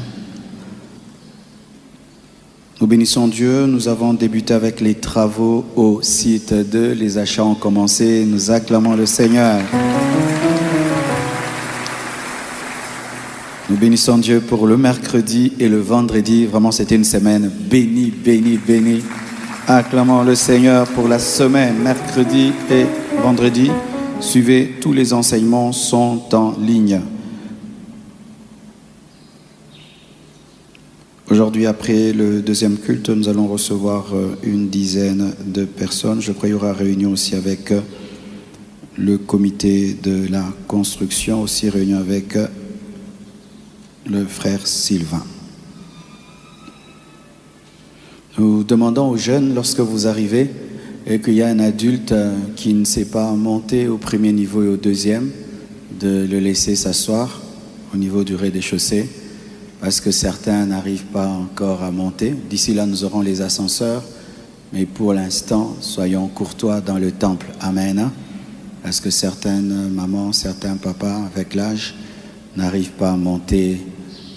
Nous bénissons Dieu. Nous avons débuté avec les travaux au site 2. Les achats ont commencé. Nous acclamons le Seigneur. Nous bénissons Dieu pour le mercredi et le vendredi. Vraiment, c'était une semaine bénie, bénie, bénie. Acclamons le Seigneur pour la semaine, mercredi et vendredi. Suivez, tous les enseignements sont en ligne. Aujourd'hui, après le deuxième culte, nous allons recevoir une dizaine de personnes. Je crois qu'il y aura réunion aussi avec le comité de la construction, aussi réunion avec le frère Sylvain. Nous demandons aux jeunes, lorsque vous arrivez et qu'il y a un adulte qui ne sait pas monter au premier niveau et au deuxième, de le laisser s'asseoir au niveau du rez-de-chaussée, parce que certains n'arrivent pas encore à monter. D'ici là, nous aurons les ascenseurs, mais pour l'instant, soyons courtois dans le temple. Amen. Parce que certaines mamans, certains papas, avec l'âge, n'arrivent pas à monter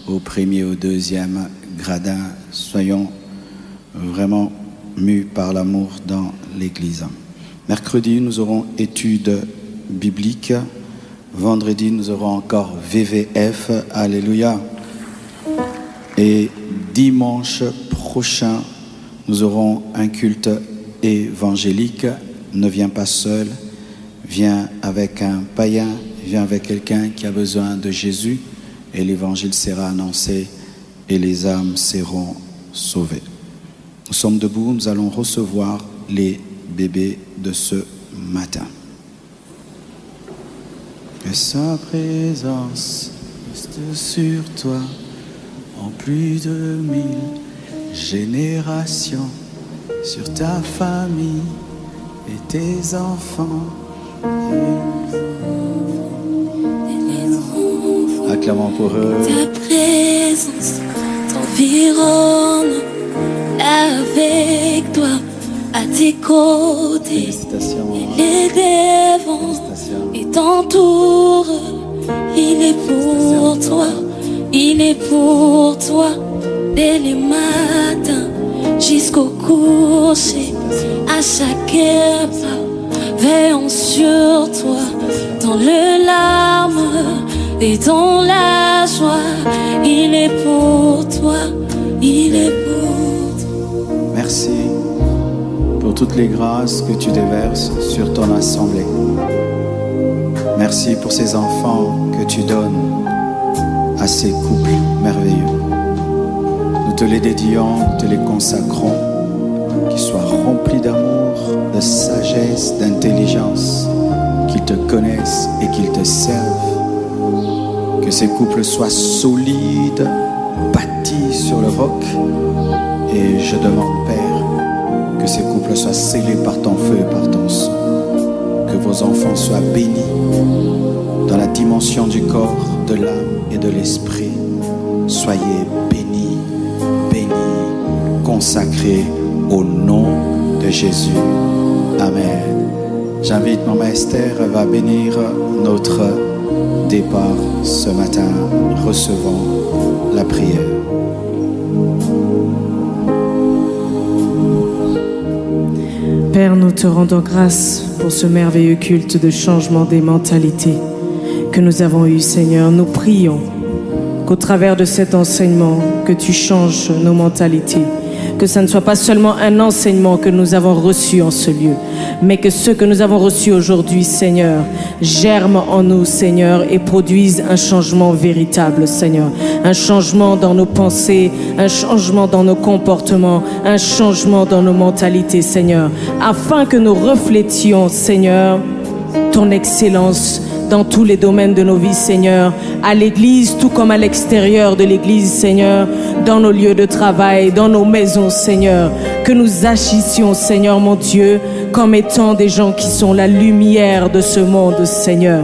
au premier, au deuxième gradin. Soyons vraiment mus par l'amour dans l'Église. Mercredi, nous aurons études bibliques. Vendredi, nous aurons encore VVF. Alléluia. Et dimanche prochain, nous aurons un culte évangélique. Ne viens pas seul, viens avec un païen, viens avec quelqu'un qui a besoin de Jésus. Et l'évangile sera annoncé et les âmes seront sauvées. Nous sommes debout, nous allons recevoir les bébés de ce matin. Que sa présence reste sur toi en plus de 1000 générations, sur ta famille et tes enfants. Acclamons pour eux. Ta présence t'environne avec toi, à tes côtés. Les devants et t'entoure. Il est pour toi, il est pour toi. Dès les matins jusqu'au coucher, à chaque pas, veillons sur toi. Dans le larme et dans la joie, il est pour toi, il est pour toi. Merci pour toutes les grâces que tu déverses sur ton assemblée. Merci pour ces enfants que tu donnes à ces couples merveilleux. Nous te les dédions, nous te les consacrons, qu'ils soient remplis d'amour, de sagesse, d'intelligence, qu'ils te connaissent et qu'ils te servent. Que ces couples soient solides, bâtis sur le roc. Et je demande, Père, que ces couples soient scellés par ton feu et par ton sang. Que vos enfants soient bénis dans la dimension du corps, de l'âme et de l'esprit. Soyez bénis consacrés au nom de Jésus. Amen. J'invite Maman Esther, elle va bénir notre départ ce matin. Recevons la prière. Père, nous te rendons grâce pour ce merveilleux culte de changement des mentalités que nous avons eu, Seigneur. Nous prions qu'au travers de cet enseignement, que tu changes nos mentalités, que ça ne soit pas seulement un enseignement que nous avons reçu en ce lieu, mais que ce que nous avons reçu aujourd'hui, Seigneur, germe en nous, Seigneur, et produise un changement véritable, Seigneur. Un changement dans nos pensées, un changement dans nos comportements, un changement dans nos mentalités, Seigneur, afin que nous reflétions, Seigneur, ton excellence dans tous les domaines de nos vies, Seigneur, à l'église tout comme à l'extérieur de l'église, Seigneur, dans nos lieux de travail, dans nos maisons, Seigneur, que nous agissions, Seigneur mon Dieu, comme étant des gens qui sont la lumière de ce monde, Seigneur.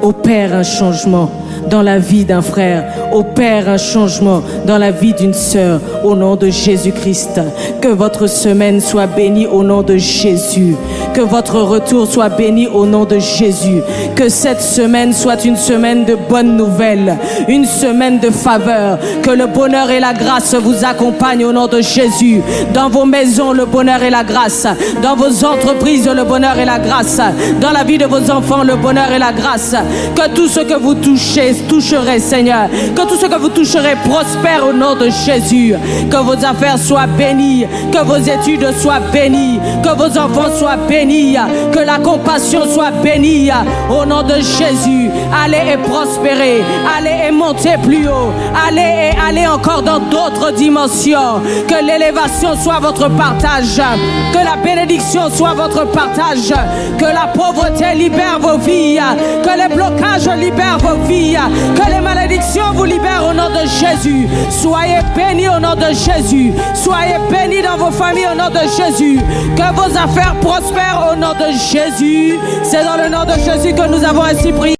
Opère un changement dans la vie d'un frère, opère un changement dans la vie d'une sœur, au nom de Jésus-Christ. Que votre semaine soit bénie au nom de Jésus. Que votre retour soit béni au nom de Jésus. Que cette semaine soit une semaine de bonnes nouvelles, une semaine de faveur. Que le bonheur et la grâce vous accompagnent au nom de Jésus. Dans vos maisons, le bonheur et la grâce. Dans vos entreprises, le bonheur et la grâce. Dans la vie de vos enfants, le bonheur et la grâce. Que tout ce que vous toucherez, Seigneur, que tout ce que vous toucherez prospère au nom de Jésus. Que vos affaires soient bénies, que vos études soient bénies, que vos enfants soient bénis, que la compassion soit bénie au nom de Jésus. Allez et prospérez, allez et montez plus haut, allez et allez encore dans d'autres dimensions. Que l'élévation soit votre partage, que la bénédiction soit votre partage, que la pauvreté libère vos vies, que les blocages libèrent vos vies, que les malédictions vous libèrent au nom de Jésus. Soyez bénis au nom de Jésus. Soyez bénis dans vos familles au nom de Jésus. Que vos affaires prospèrent au nom de Jésus. C'est dans le nom de Jésus que nous avons ainsi prié.